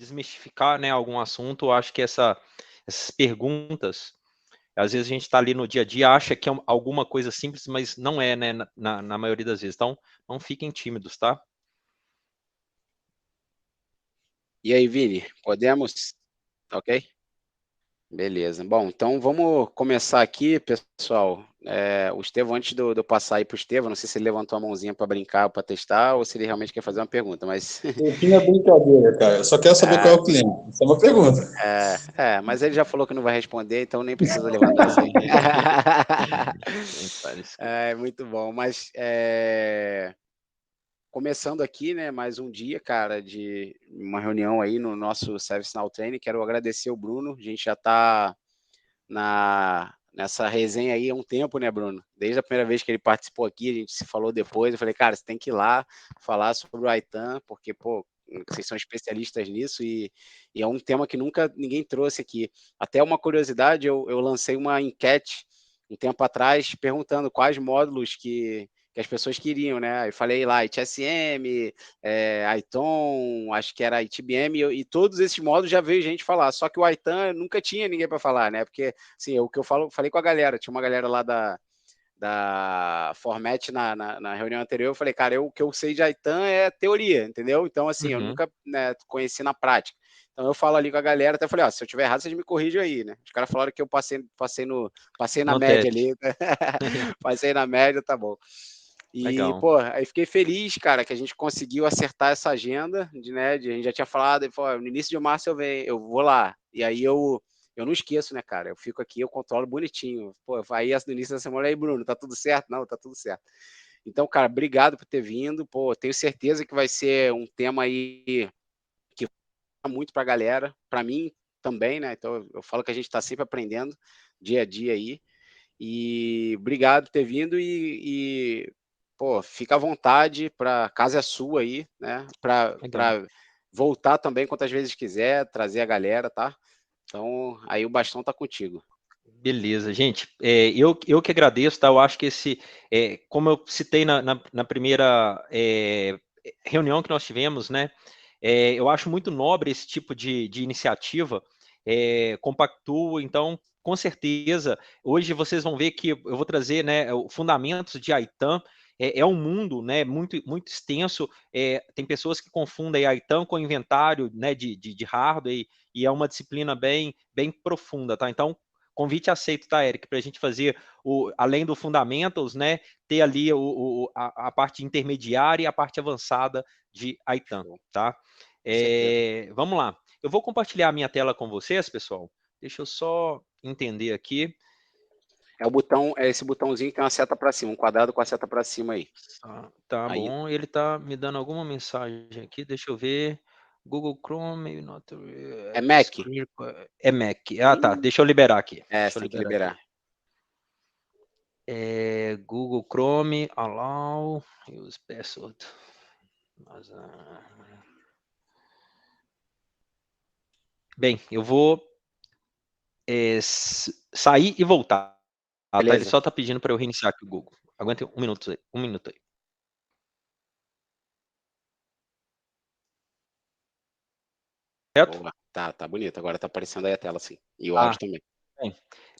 desmistificar, né, algum assunto, eu acho que essas perguntas, às vezes a gente está ali no dia a dia, acha que é alguma coisa simples, mas não é, né, na maioria das vezes. Então, não fiquem tímidos, tá? E aí, Vini, podemos? Ok? Beleza. Bom, então vamos começar aqui, pessoal. O Estevão, antes de eu passar aí para o Estevão, não sei se ele levantou a mãozinha para brincar, para testar, ou se ele realmente quer fazer uma pergunta, mas. Pouquinho brincadeira, cara. Eu só quero saber qual é o cliente. Isso é uma pergunta. Mas ele já falou que não vai responder, então nem precisa levantar isso aí. Nem parece. Muito bom. Mas começando aqui, né, mais um dia, cara, de uma reunião aí no nosso ServiceNow Training. Quero agradecer o Bruno. A gente já está nessa resenha aí há um tempo, né, Bruno? Desde a primeira vez que ele participou aqui, a gente se falou depois. Eu falei, cara, você tem que ir lá falar sobre o Aitan, porque, pô, vocês são especialistas nisso e é um tema que nunca ninguém trouxe aqui. Até uma curiosidade, eu lancei uma enquete um tempo atrás perguntando quais módulos que as pessoas queriam, né? Eu falei lá, ITSM, ITOM, acho que era ITBM, e todos esses módulos já veio gente falar, só que o Aitan nunca tinha ninguém para falar, né? Porque, assim, o que eu falei com a galera, tinha uma galera lá da Format na reunião anterior, eu falei, cara, o que eu sei de Aitan é teoria, entendeu? Então, assim, eu nunca, né, conheci na prática. Então eu falo ali com a galera, até falei, ó, se eu tiver errado, vocês me corrijam aí, né? Os caras falaram que eu passei na No média teste. ali, passei na média, tá bom. E, Legal. pô, aí fiquei feliz, cara, que a gente conseguiu acertar essa agenda, a gente já tinha falado, ele falou, no início de março eu vou lá. E aí eu não esqueço, né, cara? Eu fico aqui, eu controlo bonitinho. Pô, aí no início da semana, aí, Bruno, tá tudo certo? Não, tá tudo certo. Então, cara, obrigado por ter vindo. Pô, tenho certeza que vai ser um tema aí que vai muito pra galera, pra mim também, né? Então, eu falo que a gente tá sempre aprendendo dia a dia aí. E obrigado por ter vindo pô, fica à vontade, a casa é sua aí, né? Para Legal. voltar também quantas vezes quiser, trazer a galera, tá? Então, aí o bastão tá contigo. Beleza, gente. Eu que agradeço, tá? Eu acho que como eu citei na primeira reunião que nós tivemos, né? Eu acho muito nobre esse tipo de iniciativa, compactua, então, com certeza, hoje vocês vão ver que eu vou trazer, né, fundamentos de Aitan. É um mundo, né, muito, muito extenso. Tem pessoas que confundem Aitan com inventário, né, de hardware, e é uma disciplina bem, bem profunda, tá? Então, convite aceito, tá, Eric, para a gente fazer, além do Fundamentals, né, ter ali a parte intermediária e a parte avançada de Aitan, tá? Vamos lá. Eu vou compartilhar a minha tela com vocês, pessoal. Deixa eu só entender aqui. É o botão, é esse botãozinho que tem uma seta para cima, um quadrado com a seta para cima aí. Tá Aí. bom, ele tá me dando alguma mensagem aqui, deixa eu ver. Google Chrome, not, É Mac? é Mac. Ah, tá, deixa eu liberar aqui. Você tem que liberar. Google Chrome, allow, use password. Bem, eu vou sair e voltar. Tá? Ele Beleza. só está pedindo para eu reiniciar aqui o Google. Aguenta um minuto aí. Um minuto aí. Certo? Boa. Tá bonito. Agora tá aparecendo aí a tela, sim. E o áudio também.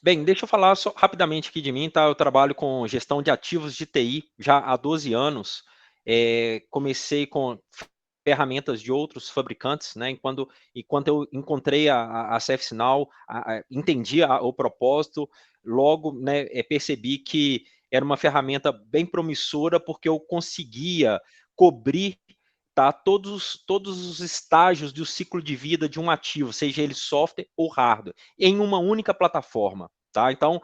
Bem, deixa eu falar só rapidamente aqui de mim, tá? Eu trabalho com gestão de ativos de TI já há 12 anos. Comecei com ferramentas de outros fabricantes, né? Enquanto eu encontrei a ServiceNow, entendi o propósito, logo, né, percebi que era uma ferramenta bem promissora, porque eu conseguia cobrir, tá, todos os estágios do ciclo de vida de um ativo, seja ele software ou hardware, em uma única plataforma. Tá? Então,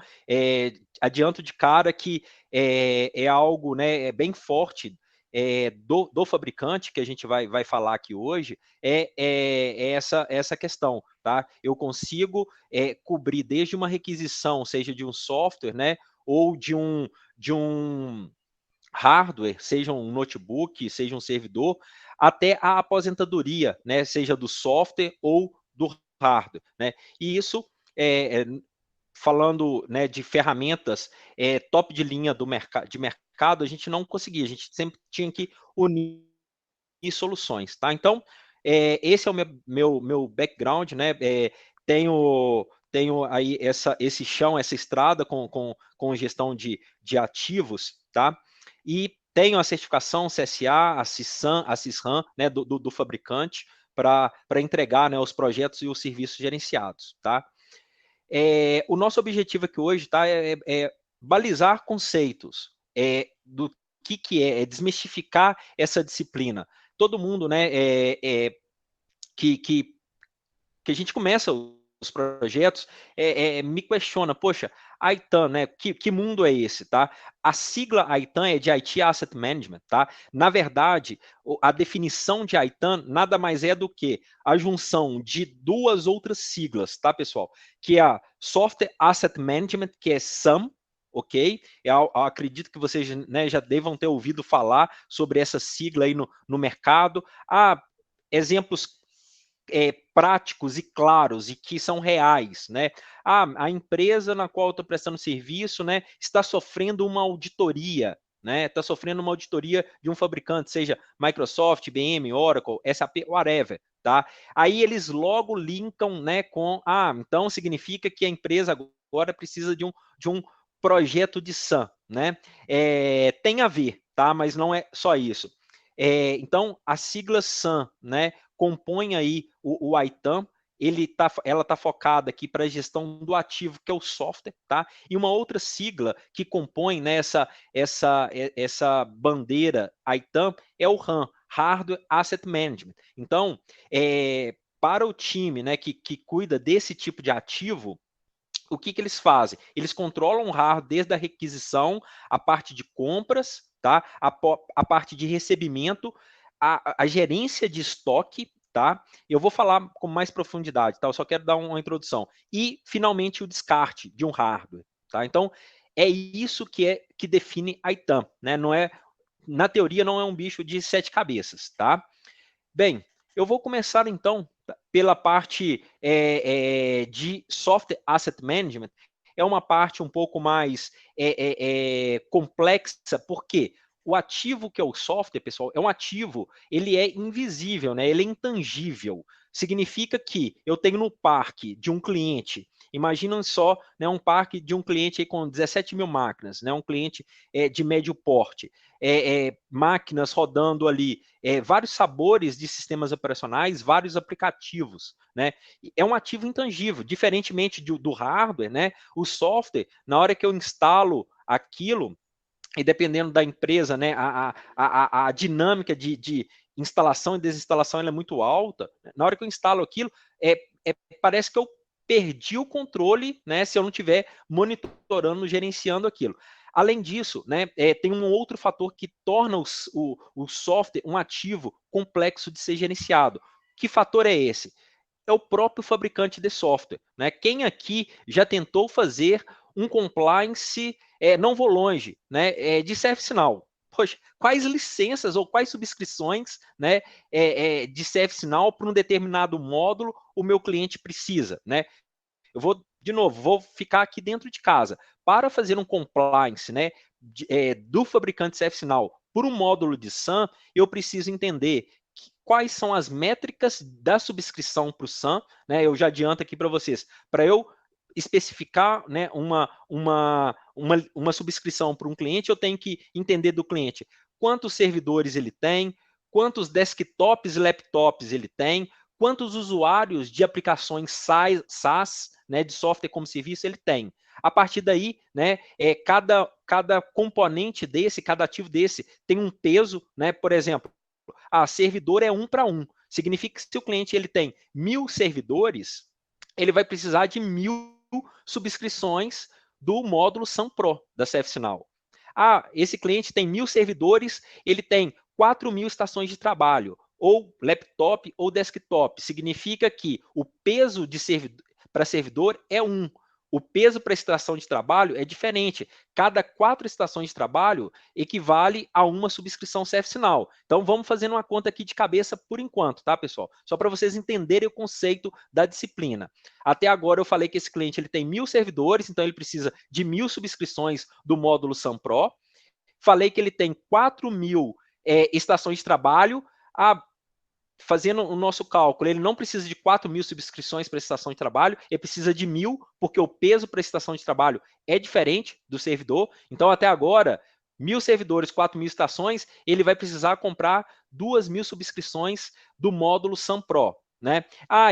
adianto de cara que é algo, né, bem forte do fabricante, que a gente vai falar aqui hoje, essa questão. Tá? Eu consigo cobrir desde uma requisição, seja de um software, né, ou de um hardware, seja um notebook, seja um servidor, até a aposentadoria, né, seja do software ou do hardware. Né? E isso, falando, né, de ferramentas top de linha de mercado, a gente não conseguia, a gente sempre tinha que unir soluções. Tá? Então, esse é o meu background, né? Tenho aí esse chão, essa estrada com gestão de ativos, tá? E tenho a certificação CSA, a CISRAM, né, do fabricante, para entregar, né, os projetos e os serviços gerenciados, tá? O nosso objetivo aqui hoje, tá, é balizar conceitos do que é desmistificar essa disciplina. Todo mundo, né, que a gente começa os projetos, me questiona, poxa, ITAM, né? Que mundo é esse, tá? A sigla ITAM é de IT Asset Management, tá? Na verdade, a definição de ITAM nada mais é do que a junção de duas outras siglas, tá, pessoal? Que é a Software Asset Management, que é SAM, ok? Eu acredito que vocês, né, já devam ter ouvido falar sobre essa sigla aí no mercado. Exemplos práticos e claros e que são reais, né? A empresa na qual eu estou prestando serviço, né, está sofrendo uma auditoria, né? Está sofrendo uma auditoria de um fabricante, seja Microsoft, IBM, Oracle, SAP, whatever, tá? Aí eles logo linkam, né, então significa que a empresa agora precisa de um projeto de SAM, né? Tem a ver, tá? Mas não é só isso. Então, a sigla SAM, né, compõe aí o ITAM, ela está focada aqui para a gestão do ativo, que é o software, tá? E uma outra sigla que compõe, né, essa bandeira ITAM é o RAM, Hardware Asset Management. Então, para o time, né, que cuida desse tipo de ativo, o que eles fazem? Eles controlam o hardware desde a requisição, a parte de compras, tá? A parte de recebimento, a gerência de estoque, tá? Eu vou falar com mais profundidade, tá? Eu só quero dar uma introdução. E, finalmente, o descarte de um hardware, tá? Então, é isso que define a ITAM, né? Não é, na teoria, não é um bicho de 7 cabeças, tá? Bem, eu vou começar então pela parte de Software Asset Management. É uma parte um pouco mais complexa, porque o ativo que é o software, pessoal, é um ativo, ele é invisível, né? Ele é intangível. Significa que eu tenho no parque de um cliente, imaginem só, né, um parque de um cliente aí com 17 mil máquinas, né, um cliente de médio porte, máquinas rodando ali, vários sabores de sistemas operacionais, vários aplicativos, né? É um ativo intangível, diferentemente do hardware, né? O software, na hora que eu instalo aquilo, e dependendo da empresa, né, a dinâmica de instalação e desinstalação ela é muito alta. Na hora que eu instalo aquilo, parece que eu perdi o controle, né, se eu não estiver monitorando, gerenciando aquilo. Além disso, né, tem um outro fator que torna o software um ativo complexo de ser gerenciado. Que fator é esse? É o próprio fabricante de software, né? Quem aqui já tentou fazer um compliance, não vou longe, né, de ServiceNow? Poxa, quais licenças ou quais subscrições, né, de ServiceNow para um determinado módulo o meu cliente precisa, né? Eu vou, de novo, vou ficar aqui dentro de casa. Para fazer um compliance, né, do fabricante ServiceNow por um módulo de SAM, eu preciso entender quais são as métricas da subscrição para o SAM, né? Eu já adianto aqui para vocês, para eu especificar, né, uma subscrição para um cliente, eu tenho que entender do cliente quantos servidores ele tem, quantos desktops e laptops ele tem, quantos usuários de aplicações SaaS, né, de software como serviço, ele tem. A partir daí, né, cada componente desse, cada ativo desse tem um peso, né? Por exemplo, servidor é 1 para 1. Significa que se o cliente ele tem 1.000 servidores, ele vai precisar de 1.000 subscrições do módulo SAM Pro da ServiceNow. Esse cliente tem 1.000 servidores, ele tem 4.000 estações de trabalho, ou laptop ou desktop. Significa que o peso para servidor é 1. O peso para estação de trabalho é diferente. Cada 4 estações de trabalho equivale a uma subscrição ServiceNow. Então, vamos fazendo uma conta aqui de cabeça por enquanto, tá, pessoal? Só para vocês entenderem o conceito da disciplina. Até agora, eu falei que esse cliente ele tem 1.000 servidores, então ele precisa de 1.000 subscrições do módulo SAM Pro. Falei que ele tem 4.000 estações de trabalho. fazendo o nosso cálculo, ele não precisa de 4.000 subscrições para estação de trabalho, ele precisa de 1.000, porque o peso para estação de trabalho é diferente do servidor. Então, até agora, 1.000 servidores, 4.000 estações, ele vai precisar comprar 2.000 subscrições do módulo SAM Pro, né?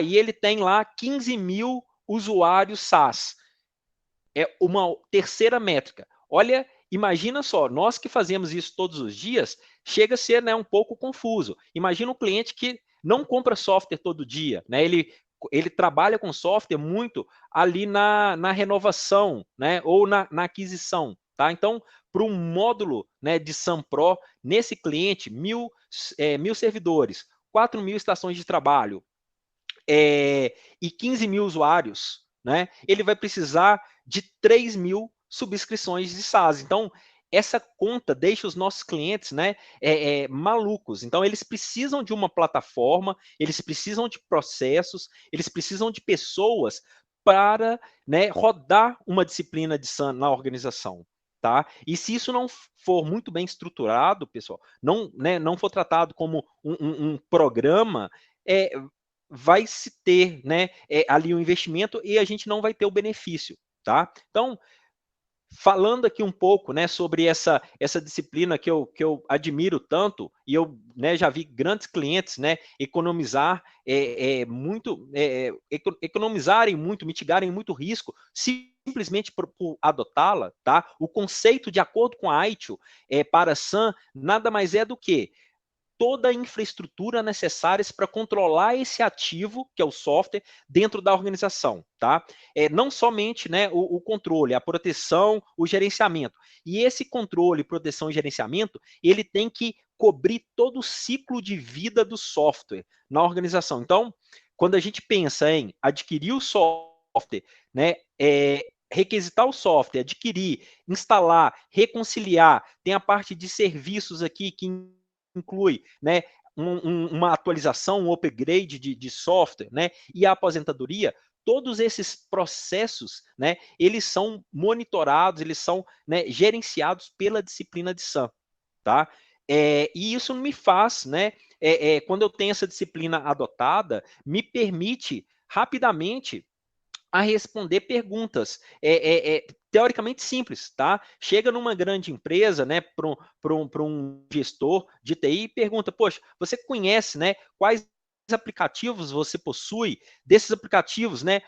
E ele tem lá 15.000 usuários SaaS. É uma terceira métrica. Olha, imagina só, nós que fazemos isso todos os dias, chega a ser, né, um pouco confuso. Imagina um cliente que não compra software todo dia, né? Ele trabalha com software muito ali na renovação, né? Ou na aquisição, tá? Então, para um módulo, né, de SAM Pro, nesse cliente, 1.000 servidores, 4.000 estações de trabalho e 15.000 usuários, né? Ele vai precisar de 3.000 subscrições de SaaS. Então, essa conta deixa os nossos clientes, né, malucos. Então, eles precisam de uma plataforma, eles precisam de processos, eles precisam de pessoas para, né, rodar uma disciplina de SAM na organização. Tá? E se isso não for muito bem estruturado, pessoal, não for tratado como um programa, vai se ter, né, ali um investimento e a gente não vai ter o benefício. Tá? Então, falando aqui um pouco, né, sobre essa disciplina que eu admiro tanto, e eu, né, já vi grandes clientes, né, economizarem muito, mitigarem muito risco, simplesmente por adotá-la, tá? O conceito, de acordo com a ITIL, para SAM, nada mais é do que toda a infraestrutura necessária para controlar esse ativo, que é o software, dentro da organização, tá? Não somente, né, o controle, a proteção, o gerenciamento. E esse controle, proteção e gerenciamento, ele tem que cobrir todo o ciclo de vida do software na organização. Então, quando a gente pensa em adquirir o software, né, requisitar o software, adquirir, instalar, reconciliar, tem a parte de serviços aqui que inclui, né, uma atualização, um upgrade de software, né, e a aposentadoria. Todos esses processos, né, eles são monitorados, eles são, né, gerenciados pela disciplina de SAM, tá? E isso me faz, né, quando eu tenho essa disciplina adotada, me permite rapidamente a responder perguntas teoricamente simples, tá? Chega numa grande empresa, né, para um gestor de TI e pergunta, poxa, você conhece, né, quais aplicativos você possui, desses aplicativos, né,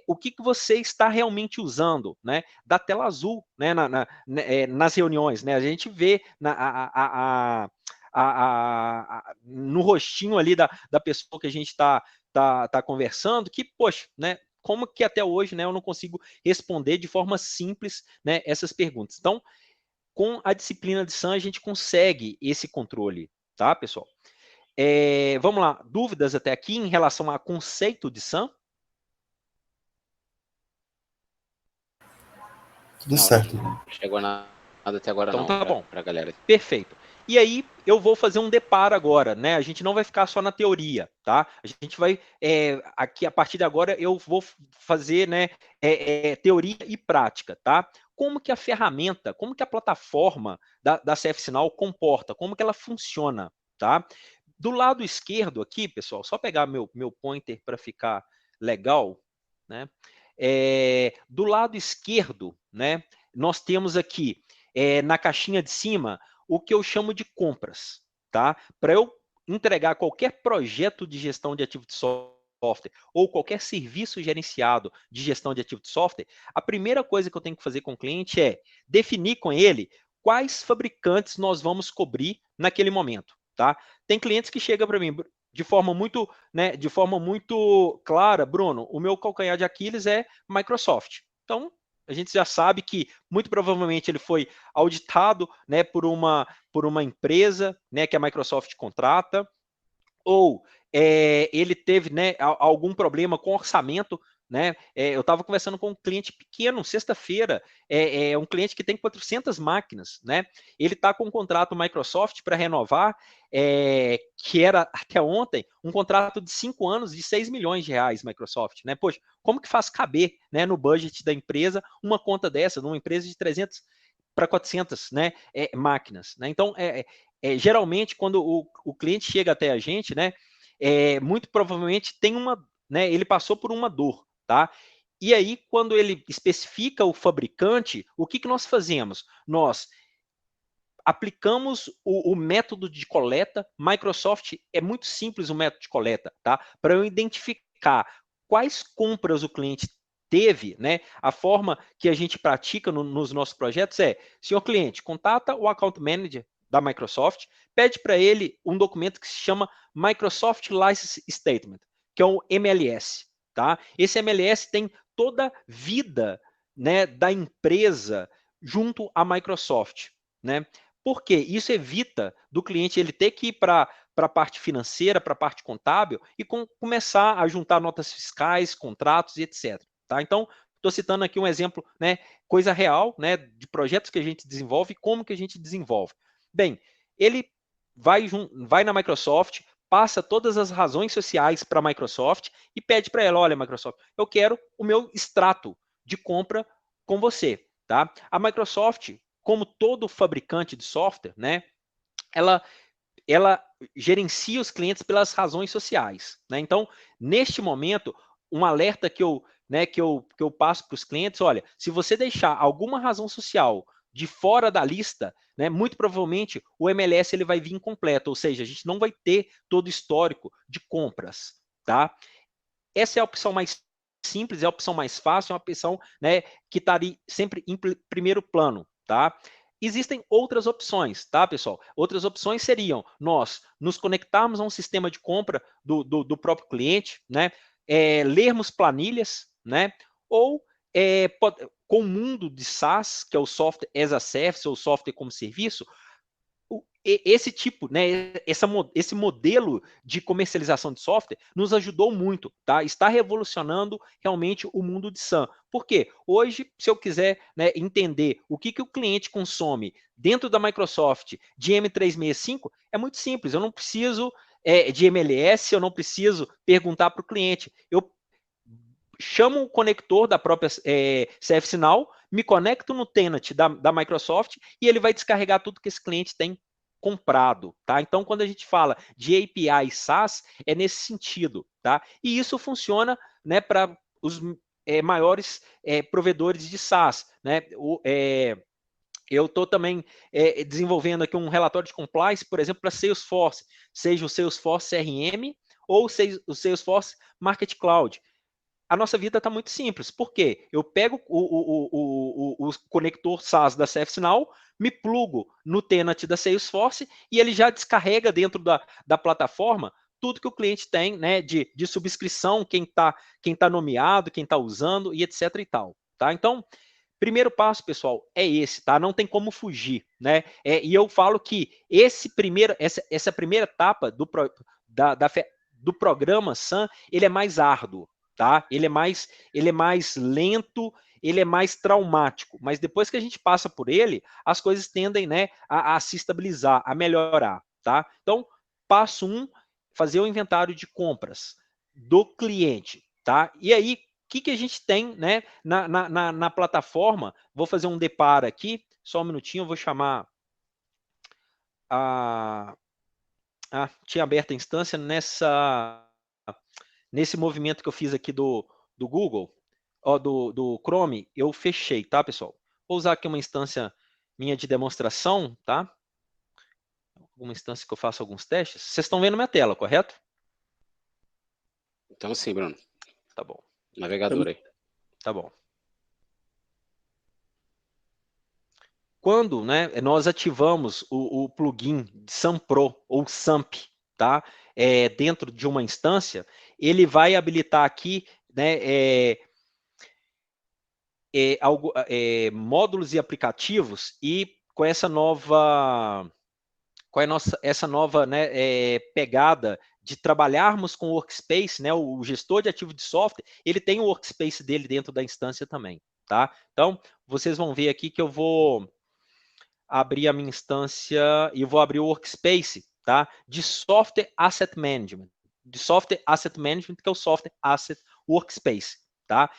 o que você está realmente usando, né, da tela azul, né, nas reuniões, né, a gente vê no rostinho ali da pessoa que a gente está conversando, que, poxa, né, como que até hoje, né, eu não consigo responder de forma simples, né, essas perguntas. Então, com a disciplina de SAM, a gente consegue esse controle, tá, pessoal? Vamos lá, dúvidas até aqui em relação ao conceito de SAM? Tudo certo. Não chegou nada até agora, então, não, tá bom. Para a galera. Perfeito. E aí, eu vou fazer um deparo agora, né? A gente não vai ficar só na teoria, tá? A gente vai, aqui, a partir de agora, eu vou fazer, né, teoria e prática, tá? Como que a ferramenta, como que a plataforma da CF Sinal comporta, como que ela funciona, tá? Do lado esquerdo aqui, pessoal, só pegar meu pointer para ficar legal, né? Do lado esquerdo, né, nós temos aqui, na caixinha de cima, o que eu chamo de compras, tá? Para eu entregar qualquer projeto de gestão de ativo de software ou qualquer serviço gerenciado de gestão de ativo de software, a primeira coisa que eu tenho que fazer com o cliente é definir com ele quais fabricantes nós vamos cobrir naquele momento, tá? Tem clientes que chegam para mim de forma muito, né, de forma muito clara, Bruno, o meu calcanhar de Aquiles é Microsoft. Então, a gente já sabe que muito provavelmente ele foi auditado, né, por uma empresa, né, que a Microsoft contrata, ou ele teve, né, algum problema com orçamento, né? Eu estava conversando com um cliente pequeno, sexta-feira, um cliente que tem 400 máquinas, né? Ele está com um contrato Microsoft para renovar, que era até ontem um contrato de 5 anos de 6 milhões de reais, Microsoft, né? Poxa, como que faz caber, né, no budget da empresa uma conta dessa, numa empresa de 300 para 400, né, máquinas, né? Então, geralmente, quando o cliente chega até a gente, né, muito provavelmente tem uma, né, ele passou por uma dor, tá? E aí, quando ele especifica o fabricante, o que nós fazemos? Nós aplicamos o método de coleta. Microsoft é muito simples o método de coleta, tá? Para eu identificar quais compras o cliente teve, né? A forma que a gente pratica nos nossos projetos é: senhor cliente, contata o account manager da Microsoft, pede para ele um documento que se chama Microsoft License Statement, que é um MLS, tá? Esse MLS tem toda a vida, né, da empresa junto à Microsoft, né? Por quê? Isso evita do cliente ele ter que ir para a parte financeira, para a parte contábil e começar a juntar notas fiscais, contratos e etc. Tá? Então, estou citando aqui um exemplo, né, coisa real, né, de projetos que a gente desenvolve e como que a gente desenvolve. Bem, ele vai na Microsoft, passa todas as razões sociais para a Microsoft e pede para ela: olha, Microsoft, eu quero o meu extrato de compra com você. Tá? A Microsoft, como todo fabricante de software, né, ela gerencia os clientes pelas razões sociais. Né? Então, neste momento, um alerta que eu passo para os clientes: olha, se você deixar alguma razão social de fora da lista, né, muito provavelmente o MLS ele vai vir incompleto, ou seja, a gente não vai ter todo o histórico de compras. Tá? Essa é a opção mais simples, é a opção mais fácil, é uma opção, né, que está ali sempre em primeiro plano. Tá? Existem outras opções, tá, pessoal? Outras opções seriam nós nos conectarmos a um sistema de compra do próprio cliente, né? Lermos planilhas, né? Ou com o mundo de SaaS, que é o Software as a Service, ou Software como Serviço, esse tipo, né, esse modelo de comercialização de software nos ajudou muito, tá? Está revolucionando realmente o mundo de SaaS. Por quê? Hoje, se eu quiser, né, entender o que o cliente consome dentro da Microsoft de M365, é muito simples. Eu não preciso de MLS, eu não preciso perguntar para o cliente. Eu chamo o conector da própria CF Sinal, me conecto no tenant da Microsoft e ele vai descarregar tudo que esse cliente tem comprado, tá? Então, quando a gente fala de API SaaS, é nesse sentido, tá? E isso funciona, né, para os maiores provedores de SaaS, né? Eu estou também desenvolvendo aqui um relatório de compliance, por exemplo, para Salesforce, seja o Salesforce CRM ou o Salesforce Market Cloud. A nossa vida está muito simples. Por quê? Eu pego o conector SaaS da CF Now, me plugo no tenant da Salesforce e ele já descarrega dentro da plataforma tudo que o cliente tem, né, de subscrição, quem tá nomeado, quem está usando e etc e tal. Tá? Então, primeiro passo, pessoal, é esse, tá? Não tem como fugir, né? E eu falo que essa primeira etapa do programa SAM, ele é mais árduo, tá? Ele é mais lento, ele é mais traumático, mas depois que a gente passa por ele, as coisas tendem, né, a se estabilizar, a melhorar, tá? Então, passo 1, fazer o inventário de compras do cliente, tá? E aí, o que a gente tem, né, na plataforma? Vou fazer um deparo aqui, só um minutinho, eu vou chamar tinha aberto a instância nesse movimento que eu fiz aqui do Google, do Chrome, eu fechei, tá, pessoal? Vou usar aqui uma instância minha de demonstração, tá? Uma instância que eu faço alguns testes. Vocês estão vendo minha tela, correto? Então sim, Bruno. Tá bom. Navegador aí. Tá bom. Quando, né, nós ativamos o plugin de SAM Pro ou SAMP, tá? Dentro de uma instância, ele vai habilitar aqui, né, módulos e aplicativos, e com essa nova né, pegada de trabalharmos com o workspace, né, o gestor de ativo de software, ele tem o workspace dele dentro da instância também, tá? Então, vocês vão ver aqui que eu vou abrir a minha instância e vou abrir o workspace, tá? De Software Asset Management. De Software Asset Management, que é o Software Asset Workspace, tá?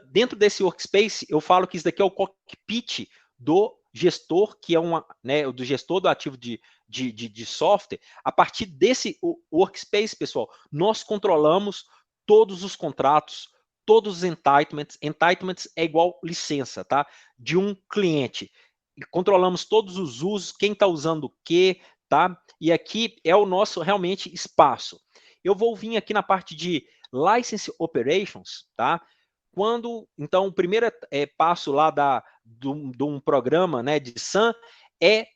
Dentro desse workspace, eu falo que isso daqui é o cockpit do gestor, que é do gestor do ativo de software, a partir desse workspace, pessoal, nós controlamos todos os contratos, todos os entitlements. Entitlements é igual licença, tá? De um cliente. Controlamos todos os usos, quem está usando o quê, tá? E aqui é o nosso realmente espaço. Eu vou vir aqui na parte de License Operations, tá? Então, o primeiro passo lá de um programa, né, de SAM é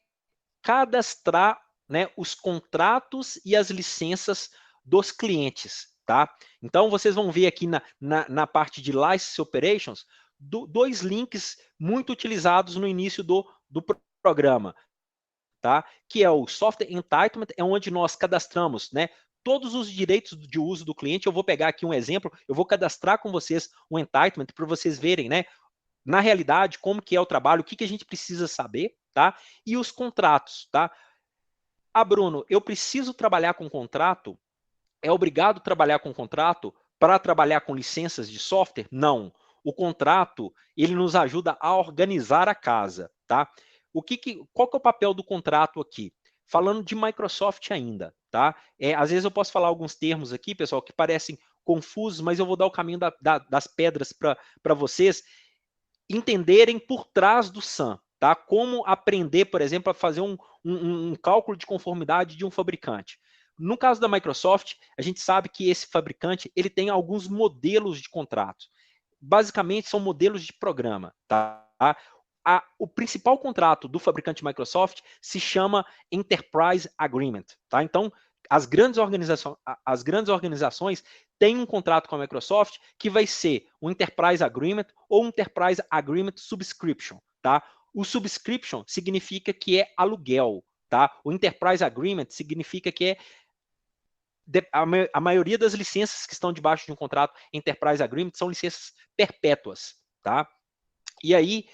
cadastrar, né, os contratos e as licenças dos clientes, tá? Então, vocês vão ver aqui na parte de License Operations, dois links muito utilizados no início do programa, tá? Que é o Software Entitlement, é onde nós cadastramos, né, todos os direitos de uso do cliente. Eu vou pegar aqui um exemplo, eu vou cadastrar com vocês um entitlement para vocês verem, né, na realidade, como que é o trabalho, o que a gente precisa saber, tá? E os contratos, tá? Bruno, eu preciso trabalhar com contrato? É obrigado a trabalhar com contrato para trabalhar com licenças de software? Não. O contrato, ele nos ajuda a organizar a casa, tá? Qual que é o papel do contrato aqui? Falando de Microsoft ainda, tá? Às vezes eu posso falar alguns termos aqui, pessoal, que parecem confusos, mas eu vou dar o caminho das pedras para vocês entenderem por trás do SAM, tá? Como aprender, por exemplo, a fazer um cálculo de conformidade de um fabricante. No caso da Microsoft, a gente sabe que esse fabricante ele tem alguns modelos de contratos. Basicamente, são modelos de programa, tá? O principal contrato do fabricante Microsoft se chama Enterprise Agreement, tá? Então, as grandes organizações têm um contrato com a Microsoft que vai ser um Enterprise Agreement ou um Enterprise Agreement Subscription, tá? O Subscription significa que é aluguel, tá? O Enterprise Agreement significa que é a maioria das licenças que estão debaixo de um contrato Enterprise Agreement são licenças perpétuas, tá? E aí,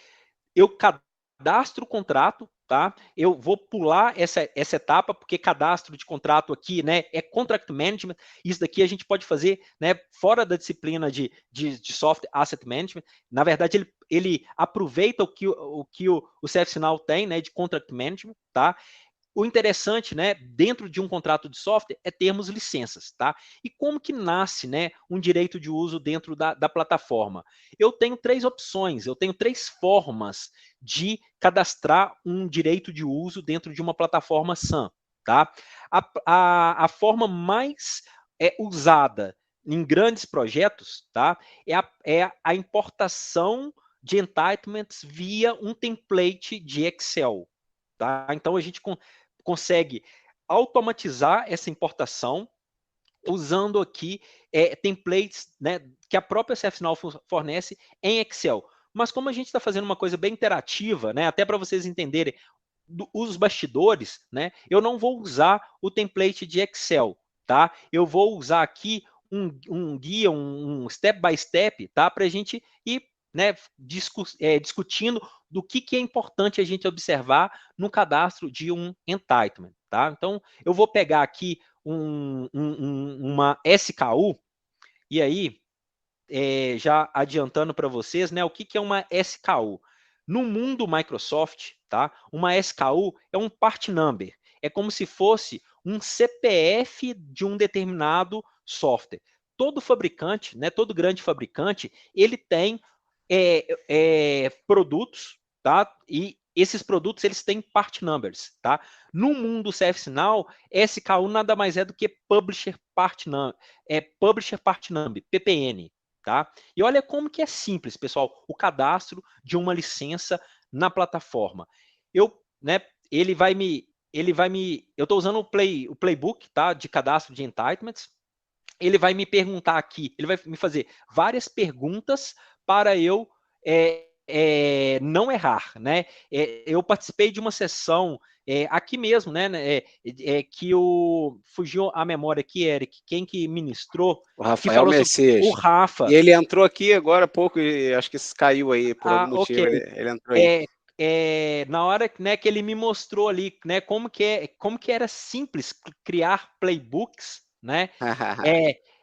eu cadastro o contrato, tá? Eu vou pular essa etapa, porque cadastro de contrato aqui, né, é Contract Management. Isso daqui a gente pode fazer, né, fora da disciplina de Software Asset Management. Na verdade, ele aproveita o que o ServiceNow tem, né, de Contract Management, tá? O interessante, né, dentro de um contrato de software é termos licenças, tá? E como que nasce, né, um direito de uso dentro da plataforma? Eu tenho três opções, eu tenho três formas de cadastrar um direito de uso dentro de uma plataforma SAM, tá? A forma mais usada em grandes projetos, tá, é a importação de entitlements via um template de Excel, tá? Então a gente consegue automatizar essa importação usando aqui templates, né, que a própria ServiceNow fornece em Excel. Mas como a gente está fazendo uma coisa bem interativa, né, até para vocês entenderem os bastidores, né, eu não vou usar o template de Excel, tá? Eu vou usar aqui um guia, um step by step, tá? Para a gente ir, né, discutindo do que é importante a gente observar no cadastro de um entitlement, tá? Então, eu vou pegar aqui uma SKU, e aí, já adiantando para vocês, né, o que é uma SKU? No mundo Microsoft, tá? Uma SKU é um part number, é como se fosse um CPF de um determinado software. Todo fabricante, né, todo grande fabricante, ele tem produtos, tá? E esses produtos eles têm part numbers, tá? No mundo ServiceNow, SKU nada mais é do que Publisher Part Number, Publisher Part Number, PPN, tá? E olha como que é simples, pessoal, o cadastro de uma licença na plataforma. Ele vai me, eu estou usando o playbook, tá? De cadastro de entitlements. Ele vai me perguntar aqui, ele vai me fazer várias perguntas para eu não errar, né? Eu participei de uma sessão aqui mesmo, né? Que fugiu a memória aqui, Eric, quem que ministrou? O Rafael Messias. O Rafa. E ele entrou aqui agora há pouco, e acho que caiu aí, por algum motivo, okay. ele entrou aí. Na hora, né, que ele me mostrou ali, né, como que era simples criar playbooks, né?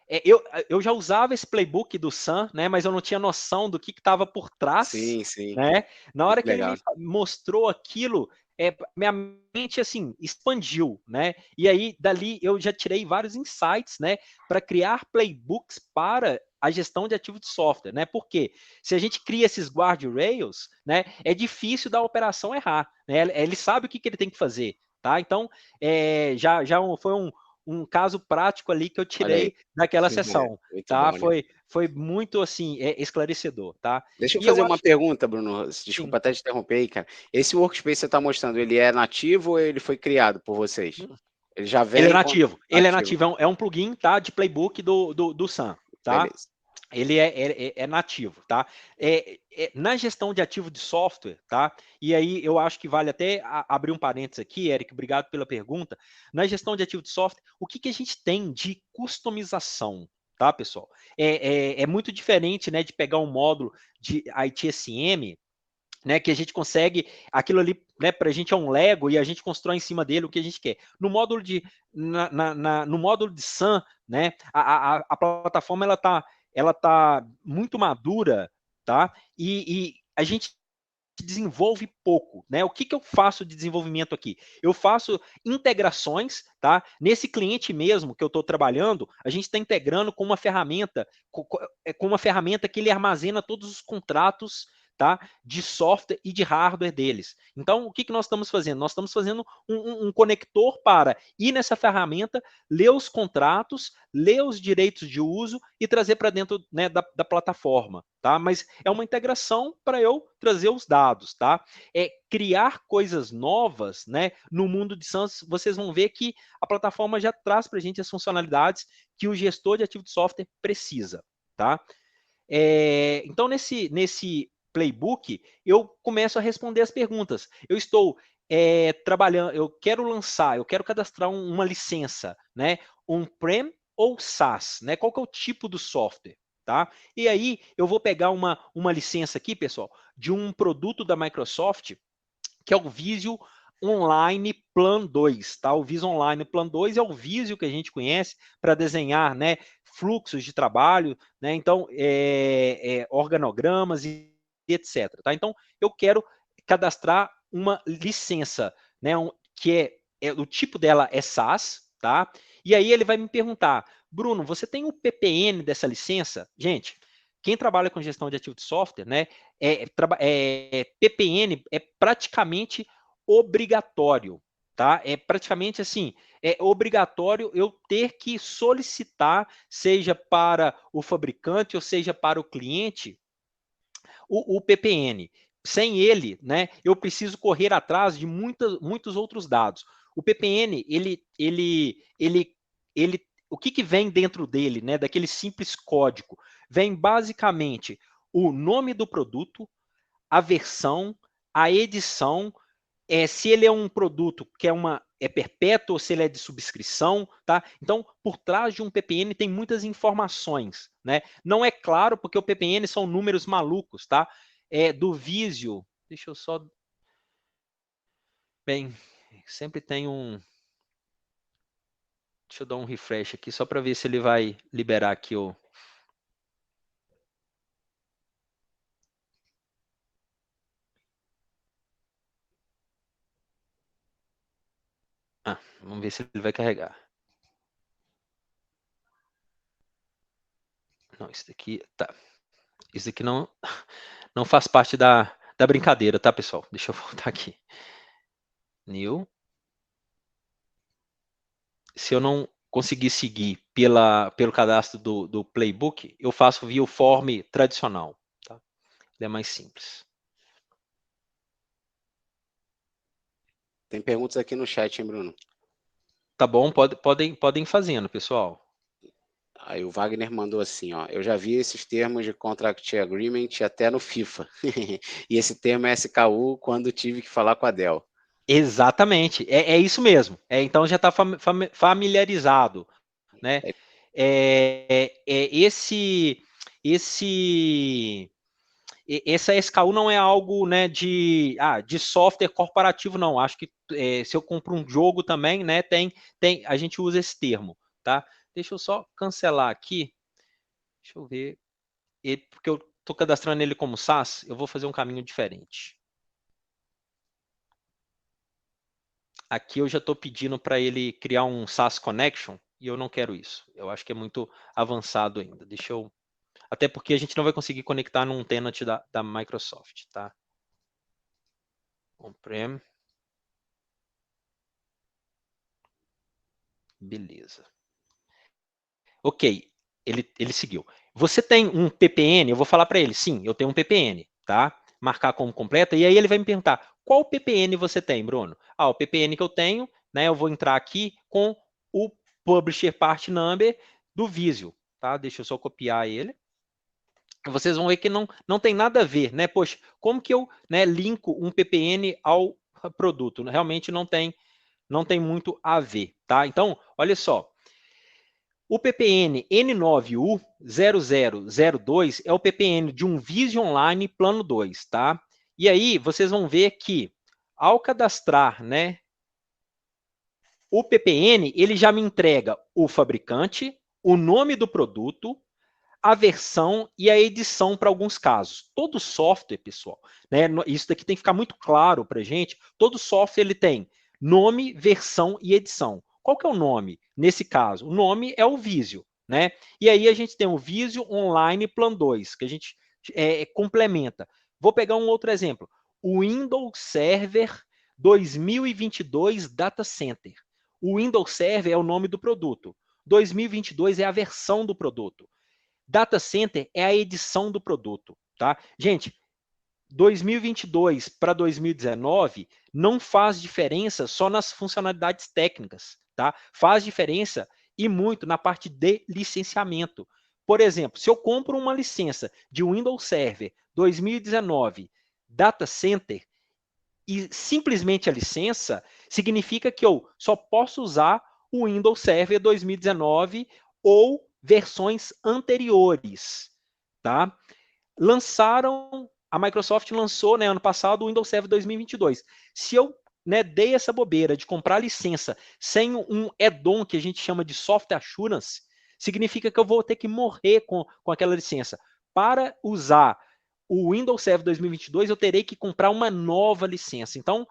eu já usava esse playbook do Sun, né? Mas eu não tinha noção do que estava por trás, Sim, sim. né? Na hora Muito que ele legal. me mostrou aquilo, minha mente assim expandiu, né? E aí dali eu já tirei vários insights, né? Para criar playbooks para a gestão de ativo de software, né? Porque se a gente cria esses guardrails, né? É difícil da operação errar, né? Ele sabe o que ele tem que fazer, tá? Então foi um caso prático ali que eu Olha aí. tirei daquela sessão, Muito tá? bom, né? Foi muito assim esclarecedor, tá? Deixa eu E eu fazer uma acho, pergunta, Bruno. sim, Desculpa até te interromper aí, cara. Esse workspace que você está mostrando, ele é nativo ou ele foi criado por vocês? Ele já ele é vem com nativo, nativo. é um plugin, tá? De playbook do Sun, tá? Beleza. Ele é nativo, tá? Na gestão de ativo de software, tá? E aí eu acho que vale até abrir um parênteses aqui, Eric, obrigado pela pergunta. Na gestão de ativo de software, o que a gente tem de customização, tá, pessoal? É muito diferente, né, de pegar um módulo de ITSM, né, que a gente consegue, aquilo ali, né, para a gente é um Lego e a gente constrói em cima dele o que a gente quer. No módulo no módulo de SAM, né, a plataforma ela tá muito madura, tá? E a gente desenvolve pouco, né? O que eu faço de desenvolvimento aqui? Eu faço integrações, tá? Nesse cliente mesmo que eu estou trabalhando, a gente está integrando com uma ferramenta, com uma ferramenta que ele armazena todos os contratos, tá? De software e de hardware deles. Então, o que nós estamos fazendo? Nós estamos fazendo um conector para ir nessa ferramenta, ler os contratos, ler os direitos de uso e trazer para dentro, né, da plataforma, tá? Mas é uma integração para eu trazer os dados, tá? Criar coisas novas, né? No mundo de SaaS, vocês vão ver que a plataforma já traz para a gente as funcionalidades que o gestor de ativo de software precisa, tá? Então, nesse playbook, eu começo a responder as perguntas. Eu estou trabalhando, eu quero cadastrar uma licença, né? On-prem ou SaaS, né? Qual que é o tipo do software, tá? E aí eu vou pegar uma licença aqui, pessoal, de um produto da Microsoft, que é o Visio Online Plan 2, tá? O Visio Online Plan 2 é o Visio que a gente conhece para desenhar, né, fluxos de trabalho, né? Então, organogramas e etc, tá? Então, eu quero cadastrar uma licença, né, que o tipo dela é SaaS, tá? E aí ele vai me perguntar, Bruno, você tem o PPN dessa licença? Gente, quem trabalha com gestão de ativo de software, né, PPN é praticamente obrigatório, tá? É praticamente assim, é obrigatório eu ter que solicitar, seja para o fabricante ou seja para o cliente, o PPN. Sem ele, né, eu preciso correr atrás de muitos outros dados. O PPN, o que vem dentro dele, né, daquele simples código? Vem basicamente o nome do produto, a versão, a edição, se ele é um produto que é perpétuo ou se ele é de subscrição, tá? Então, por trás de um PPN tem muitas informações, né? Não é claro porque o PPN são números malucos, tá? Do Visio, deixa eu só... Bem, sempre tem um... Deixa eu dar um refresh aqui só para ver se ele vai liberar aqui o... Vamos ver se ele vai carregar. Não, isso daqui... Tá. Isso daqui não faz parte da brincadeira, tá, pessoal? Deixa eu voltar aqui. New. Se eu não conseguir seguir pelo cadastro do Playbook, eu faço via o form tradicional. Tá? Ele é mais simples. Tem perguntas aqui no chat, hein, Bruno? Tá bom, podem ir fazendo, pessoal. Aí o Wagner mandou assim, ó, eu já vi esses termos de Contract Agreement até no FIFA. E esse termo é SKU quando tive que falar com a Dell. Exatamente, é isso mesmo. Então já está familiarizado, né? Essa SKU não é algo, né, de software corporativo, não. Acho que se eu compro um jogo também, né, a gente usa esse termo, tá? Deixa eu só cancelar aqui. Deixa eu ver. Porque eu estou cadastrando ele como SaaS, eu vou fazer um caminho diferente. Aqui eu já estou pedindo para ele criar um SaaS Connection e eu não quero isso. Eu acho que é muito avançado ainda. Deixa eu... Até porque a gente não vai conseguir conectar num tenant da Microsoft, tá? On-prem. Beleza. Ok, ele seguiu. Você tem um PPN? Eu vou falar para ele, sim, eu tenho um PPN, tá? Marcar como completa, e aí ele vai me perguntar, qual PPN você tem, Bruno? Ah, o PPN que eu tenho, né, eu vou entrar aqui com o Publisher Part Number do Visio, tá? Deixa eu só copiar ele. Vocês vão ver que não tem nada a ver, né? Poxa, como que eu, né, linko um PPN ao produto? Realmente não tem muito a ver, tá? Então, olha só. O PPN N9U0002 é o PPN de um Visio Online Plano 2, tá? E aí, vocês vão ver que, ao cadastrar, né, o PPN, ele já me entrega o fabricante, o nome do produto, a versão e a edição para alguns casos. Todo software, pessoal, né, isso daqui tem que ficar muito claro para a gente, todo software ele tem nome, versão e edição. Qual que é o nome? Nesse caso, o nome é o Visio, né? E aí a gente tem o Visio Online Plan 2, que a gente complementa. Vou pegar um outro exemplo. O Windows Server 2022 Data Center. O Windows Server é o nome do produto. 2022 é a versão do produto. Data Center é a edição do produto, tá? Gente, 2022 para 2019 não faz diferença só nas funcionalidades técnicas, tá? Faz diferença e muito na parte de licenciamento. Por exemplo, se eu compro uma licença de Windows Server 2019 Data Center e simplesmente a licença, significa que eu só posso usar o Windows Server 2019 ou versões anteriores, tá? A Microsoft lançou, né, ano passado, o Windows Server 2022. Se eu, né, dei essa bobeira de comprar licença sem um add-on que a gente chama de Software Assurance, significa que eu vou ter que morrer com aquela licença. Para usar o Windows Server 2022, eu terei que comprar uma nova licença. Então,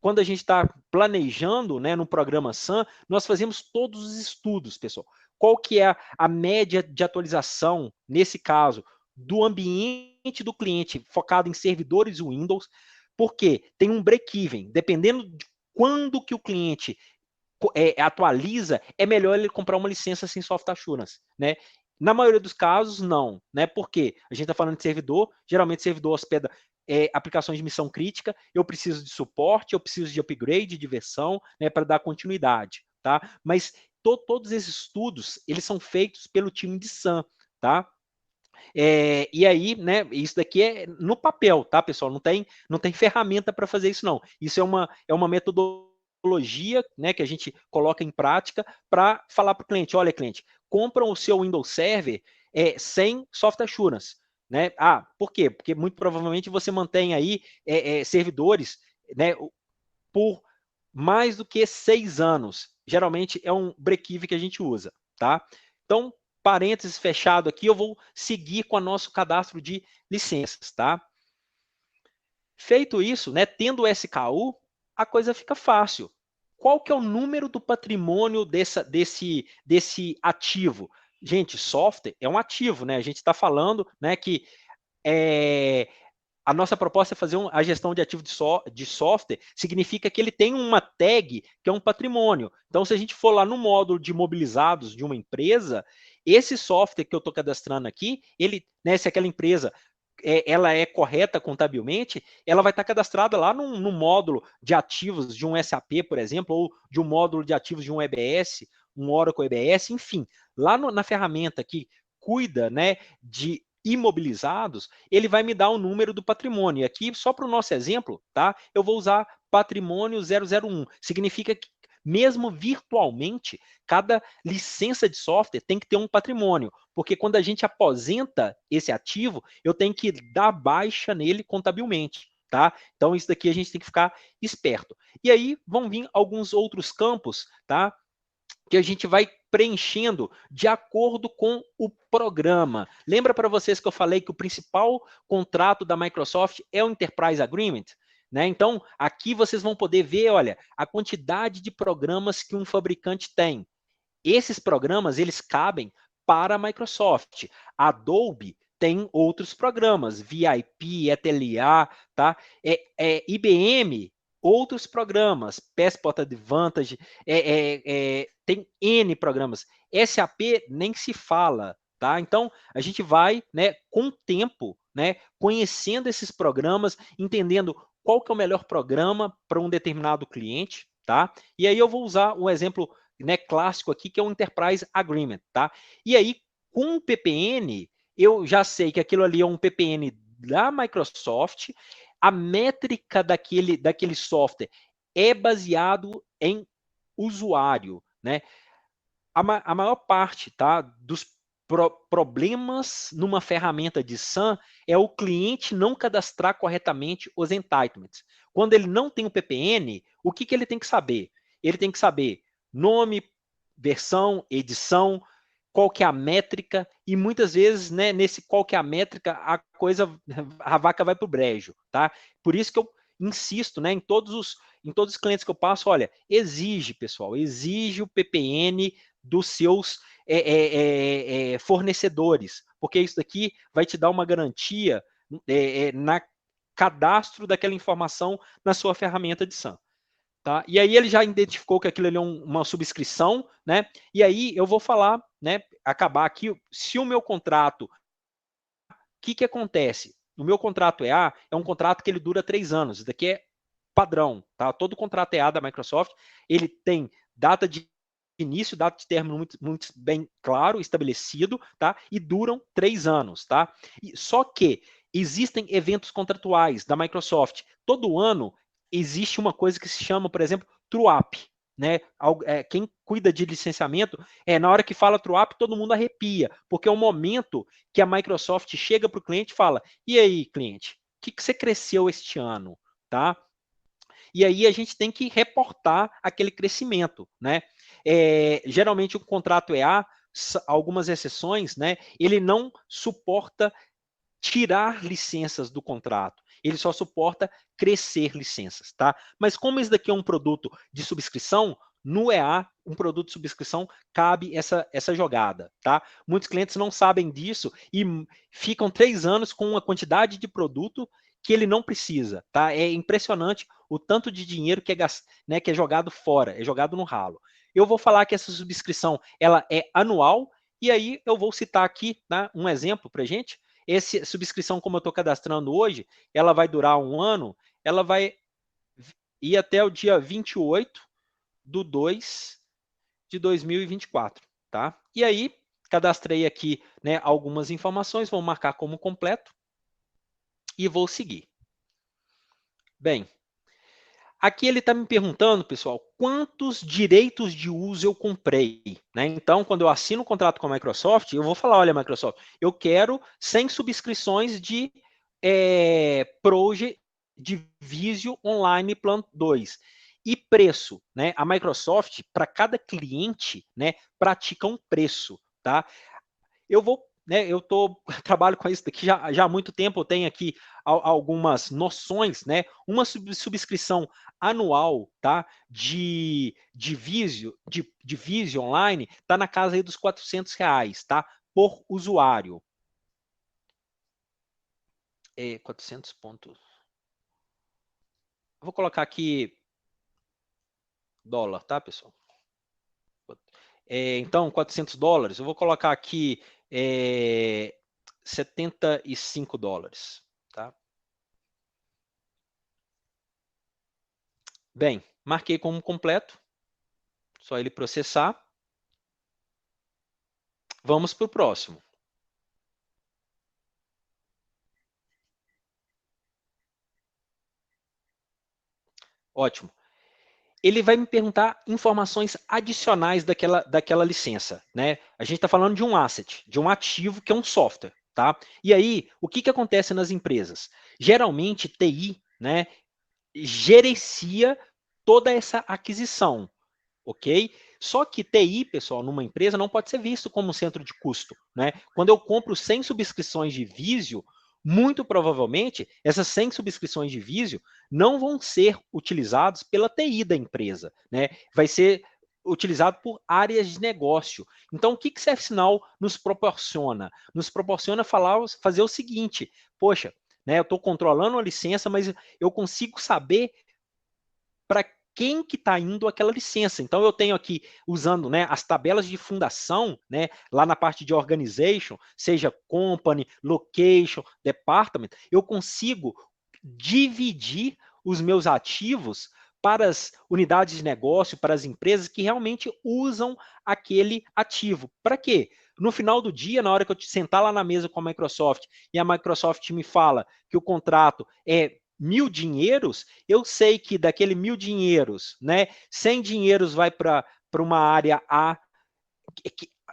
quando a gente está planejando, né, no programa SAM, nós fazemos todos os estudos, pessoal. Qual que é a média de atualização, nesse caso, do ambiente do cliente focado em servidores Windows, porque tem um break-even. Dependendo de quando que o cliente atualiza, é melhor ele comprar uma licença sem software assurance, né? Na maioria dos casos, não, né? Porque a gente está falando de servidor, geralmente servidor hospeda aplicações de missão crítica, eu preciso de suporte, eu preciso de upgrade de versão, né, para dar continuidade, tá? Mas todos esses estudos, eles são feitos pelo time de SAM, tá? E aí, né, isso daqui é no papel, tá, pessoal? Não tem ferramenta para fazer isso, não. Isso é uma metodologia, né, que a gente coloca em prática para falar para o cliente, olha, cliente, compra o seu Windows Server sem Software Assurance, né? Ah, por quê? Porque muito provavelmente você mantém aí servidores, né, por mais do que 6 anos. Geralmente é um break-even que a gente usa, tá? Então, parênteses fechado aqui, eu vou seguir com o nosso cadastro de licenças, tá? Feito isso, né, tendo o SKU, a coisa fica fácil. Qual que é o número do patrimônio desse ativo? Gente, software é um ativo, né? A gente está falando, né, que a nossa proposta é fazer a gestão de ativo de software, significa que ele tem uma tag que é um patrimônio. Então, se a gente for lá no módulo de imobilizados de uma empresa, esse software que eu estou cadastrando aqui, ele, né, se aquela empresa ela é correta contabilmente, ela vai estar cadastrada lá no módulo de ativos de um SAP, por exemplo, ou de um módulo de ativos de um EBS, um Oracle EBS, enfim, lá na ferramenta que cuida, né, de imobilizados, ele vai me dar o número do patrimônio. E aqui, só para o nosso exemplo, tá? Eu vou usar patrimônio 001. Significa que, mesmo virtualmente, cada licença de software tem que ter um patrimônio, porque quando a gente aposenta esse ativo, eu tenho que dar baixa nele contabilmente, tá? Então, isso daqui a gente tem que ficar esperto. E aí, vão vir alguns outros campos, tá? Que a gente vai preenchendo de acordo com o programa. Lembra para vocês que eu falei que o principal contrato da Microsoft é o Enterprise Agreement? Né? Então, aqui vocês vão poder ver, olha, a quantidade de programas que um fabricante tem. Esses programas, eles cabem para a Microsoft. A Adobe tem outros programas, VIP, ETLA, tá? IBM, outros programas, Passport Advantage, tem N programas. SAP nem se fala, tá? Então, a gente vai, né, com o tempo, né, conhecendo esses programas, entendendo qual que é o melhor programa para um determinado cliente, tá? E aí eu vou usar um exemplo, né, clássico aqui, que é o Enterprise Agreement, tá? E aí, com o PPN, eu já sei que aquilo ali é um PPN da Microsoft, a métrica daquele software é baseado em usuário, né? A maior parte, tá, dos problemas numa ferramenta de SAM é o cliente não cadastrar corretamente os entitlements. Quando ele não tem o PPN, o que ele tem que saber? Ele tem que saber nome, versão, edição, qual que é a métrica, e muitas vezes, né, nesse qual que é a métrica, a vaca vai para o brejo, tá? Por isso que eu insisto, né, em todos os clientes que eu passo, olha, exige, pessoal, exige o PPN dos seus fornecedores, porque isso daqui vai te dar uma garantia na cadastro daquela informação na sua ferramenta de SAM. Tá? E aí ele já identificou que aquilo ali é uma subscrição, né? E aí eu vou falar, né? Acabar aqui, se o meu contrato, o que acontece? O meu contrato EA é um contrato que ele dura 3 anos. Isso daqui é padrão, tá? Todo contrato EA da Microsoft, ele tem data de início, data de término muito bem claro, estabelecido, tá? E duram 3 anos, tá? Só que existem eventos contratuais da Microsoft. Todo ano existe uma coisa que se chama, por exemplo, true-up, né? Quem cuida de licenciamento, na hora que fala true-up, todo mundo arrepia, porque é o momento que a Microsoft chega para o cliente e fala: e aí, cliente, o que você cresceu este ano, tá? E aí a gente tem que reportar aquele crescimento, né? Geralmente o contrato EA, algumas exceções, né? Ele não suporta tirar licenças do contrato. Ele só suporta crescer licenças, tá? Mas como esse daqui é um produto de subscrição, no EA, um produto de subscrição, cabe essa jogada, tá? Muitos clientes não sabem disso e ficam 3 anos com uma quantidade de produto que ele não precisa, tá? É impressionante o tanto de dinheiro que né, que é jogado fora, é jogado no ralo. Eu vou falar que essa subscrição, ela é anual, e aí eu vou citar aqui, né, um exemplo para gente. Essa subscrição, como eu estou cadastrando hoje, ela vai durar 1 ano, ela vai ir até o dia 28/2/2024, tá? E aí, cadastrei aqui, né, algumas informações, vou marcar como completo e vou seguir. Bem, aqui ele está me perguntando, pessoal, quantos direitos de uso eu comprei, né? Então, quando eu assino um contrato com a Microsoft, eu vou falar, olha, Microsoft, eu quero 100 subscrições de Project Visio Online Plan 2. E preço, né? A Microsoft, para cada cliente, né, pratica um preço, tá? Eu vou, né, trabalho com isso daqui já há muito tempo, eu tenho aqui algumas noções, né? Uma subscrição anual, tá? De Visio Online tá na casa aí dos R$400, tá? Por usuário. 400 pontos. Vou colocar aqui dólar, tá, pessoal? Então, $400. Eu vou colocar aqui $75, tá? Bem, marquei como completo. Só ele processar. Vamos para o próximo. Ótimo. Ele vai me perguntar informações adicionais daquela licença, né? A gente está falando de um asset, de um ativo que é um software, tá? E aí, o que acontece nas empresas? Geralmente, TI, né, gerencia toda essa aquisição, ok? Só que TI, pessoal, numa empresa não pode ser visto como um centro de custo, né? Quando eu compro 100 subscrições de Visio, muito provavelmente essas 100 subscrições de Visio não vão ser utilizadas pela TI da empresa, né? Vai ser utilizado por áreas de negócio. Então, o que que ServiceNow nos proporciona? Nos proporciona fazer o seguinte, poxa, né, eu estou controlando a licença, mas eu consigo saber para quem que está indo aquela licença. Então, eu tenho aqui, usando, né, as tabelas de fundação, né, lá na parte de organization, seja company, location, department, eu consigo dividir os meus ativos para as unidades de negócio, para as empresas que realmente usam aquele ativo. Para quê? No final do dia, na hora que eu sentar lá na mesa com a Microsoft e a Microsoft me fala que o contrato é 1.000 dinheiros, eu sei que daquele 1.000 dinheiros, né, 100 dinheiros vai para uma área A,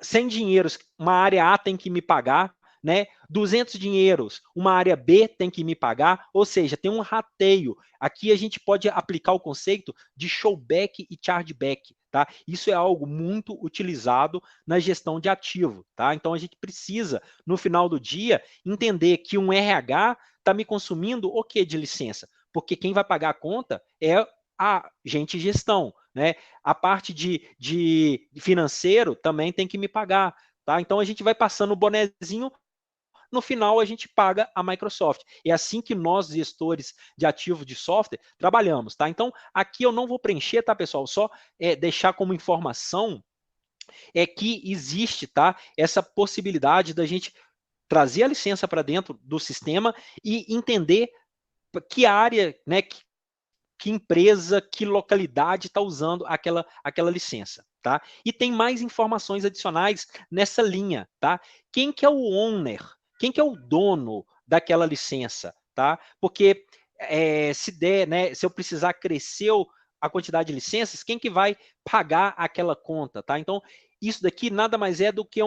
100 dinheiros, uma área A tem que me pagar, né? 200 dinheiros, uma área B tem que me pagar, ou seja, tem um rateio. Aqui a gente pode aplicar o conceito de showback e chargeback, tá? Isso é algo muito utilizado na gestão de ativo, tá? Então a gente precisa, no final do dia, entender que um RH está me consumindo o que de licença? Porque quem vai pagar a conta é a gente gestão, né? A parte de financeiro também tem que me pagar, tá? Então a gente vai passando o bonezinho, no final a gente paga a Microsoft. É assim que nós, gestores de ativo de software, trabalhamos, tá? Então aqui eu não vou preencher, tá, pessoal? Só deixar como informação que existe, tá? Essa possibilidade da gente trazer a licença para dentro do sistema e entender que área, né, que empresa, que localidade está usando aquela licença, tá? E tem mais informações adicionais nessa linha, tá? Quem que é o owner? Quem que é o dono daquela licença, tá? Porque se der, né, se eu precisar crescer a quantidade de licenças, quem que vai pagar aquela conta, tá? Então, isso daqui nada mais é do que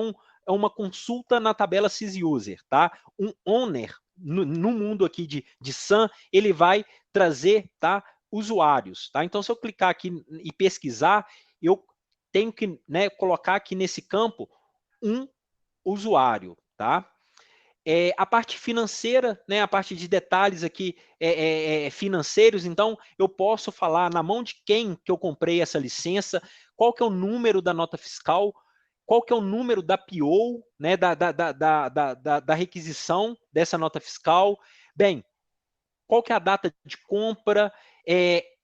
uma consulta na tabela sysuser, tá? Um owner, no mundo aqui de SAM, ele vai trazer, tá, usuários, tá? Então, se eu clicar aqui e pesquisar, eu tenho que, né, colocar aqui nesse campo um usuário, tá? A parte financeira, né, a parte de detalhes aqui financeiros, então eu posso falar na mão de quem que eu comprei essa licença, qual que é o número da nota fiscal, qual que é o número da PO, né, da requisição dessa nota fiscal. Bem, qual que é a data de compra?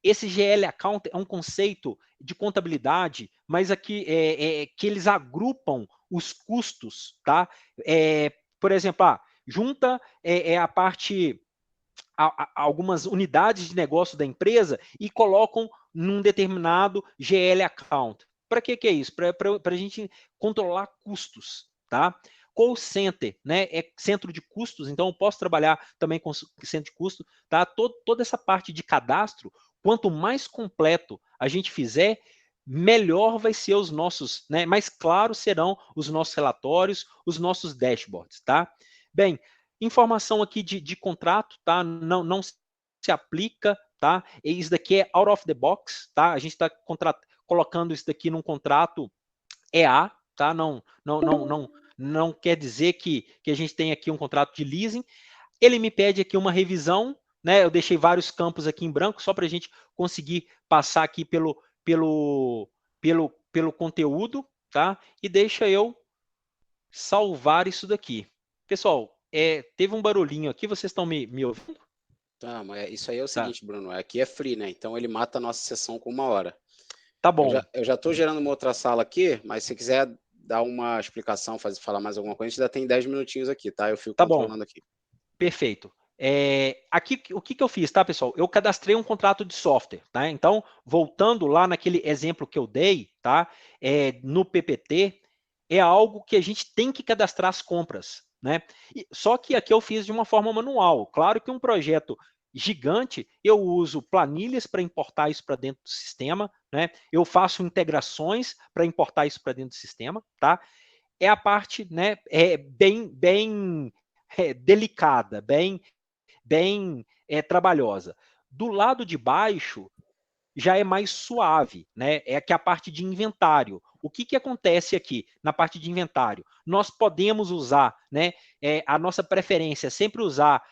Esse GL account é um conceito de contabilidade, mas aqui que eles agrupam os custos, tá? Por exemplo, junta a parte, algumas unidades de negócio da empresa e colocam num determinado GL account. Para que é isso? Para a gente controlar custos, tá? Call center, né? É centro de custos, então eu posso trabalhar também com centro de custo, tá? Toda essa parte de cadastro, quanto mais completo a gente fizer, melhor vai ser os nossos, né? Mais claros serão os nossos relatórios, os nossos dashboards, tá? Bem, informação aqui de contrato, tá? Não se aplica, tá? Isso daqui é out of the box, tá? A gente está colocando isso daqui num contrato EA, tá? Não quer dizer que a gente tem aqui um contrato de leasing. Ele me pede aqui uma revisão, né? Eu deixei vários campos aqui em branco só para a gente conseguir passar aqui pelo conteúdo, tá? E deixa eu salvar isso daqui. Pessoal, teve um barulhinho aqui, vocês estão me ouvindo? Tá, mas isso aí é o Tá. seguinte, Bruno, aqui é free, né? Então ele mata a nossa sessão com 1 hora. Tá bom. Eu já estou gerando uma outra sala aqui, mas se quiser dar uma explicação, falar mais alguma coisa, a gente ainda tem 10 minutinhos aqui, tá? Eu fico controlando aqui. Perfeito. Aqui, o que eu fiz, tá, pessoal? Eu cadastrei um contrato de software, tá? Então, voltando lá naquele exemplo que eu dei, tá? No PPT, é algo que a gente tem que cadastrar as compras, né? Só que aqui eu fiz de uma forma manual. Claro que um projeto gigante, eu uso planilhas para importar isso para dentro do sistema, né? Eu faço integrações para importar isso para dentro do sistema, tá? É a parte, né, bem delicada, bem trabalhosa. Do lado de baixo, já é mais suave, né? É que a parte de inventário. O que acontece aqui na parte de inventário? Nós podemos usar, né? A nossa preferência é sempre usar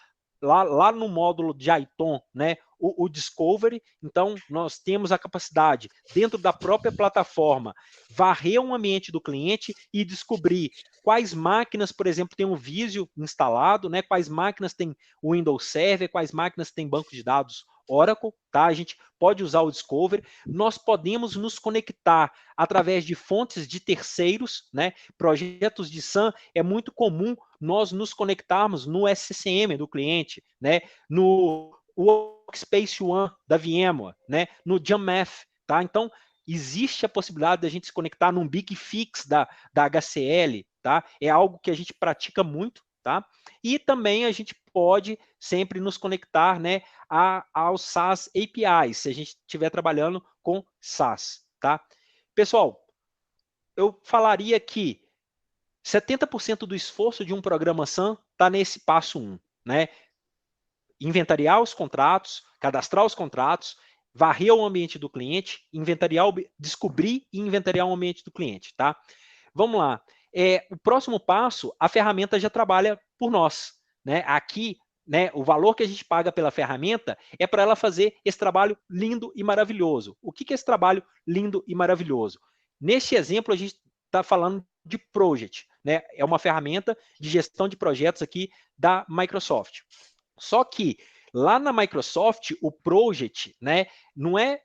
lá no módulo de ITOM, né? O Discovery. Então, nós temos a capacidade, dentro da própria plataforma, varrer um ambiente do cliente e descobrir quais máquinas, por exemplo, tem o Visio instalado, né? Quais máquinas tem o Windows Server, quais máquinas tem banco de dados Oracle, tá? A gente pode usar o Discovery. Nós podemos nos conectar através de fontes de terceiros, né? Projetos de SAM, é muito comum nós nos conectarmos no SCCM do cliente, né? No Workspace ONE da VMware, né? No Jamf, tá? Então, existe a possibilidade da gente se conectar num Big Fix da HCL, tá? É algo que a gente pratica muito, tá? E também a gente pode sempre nos conectar, né, aos SaaS APIs, se a gente estiver trabalhando com SaaS, tá? Pessoal, eu falaria que 70% do esforço de um programa SAM está nesse passo 1, né? Inventariar os contratos, cadastrar os contratos, varrer o ambiente do cliente, descobrir e inventariar o ambiente do cliente, tá? Vamos lá. O próximo passo, a ferramenta já trabalha por nós, né? Aqui, né, o valor que a gente paga pela ferramenta é para ela fazer esse trabalho lindo e maravilhoso. O que é esse trabalho lindo e maravilhoso? Neste exemplo, a gente está falando de Project, né? É uma ferramenta de gestão de projetos aqui da Microsoft. Só que lá na Microsoft, o Project, né, não é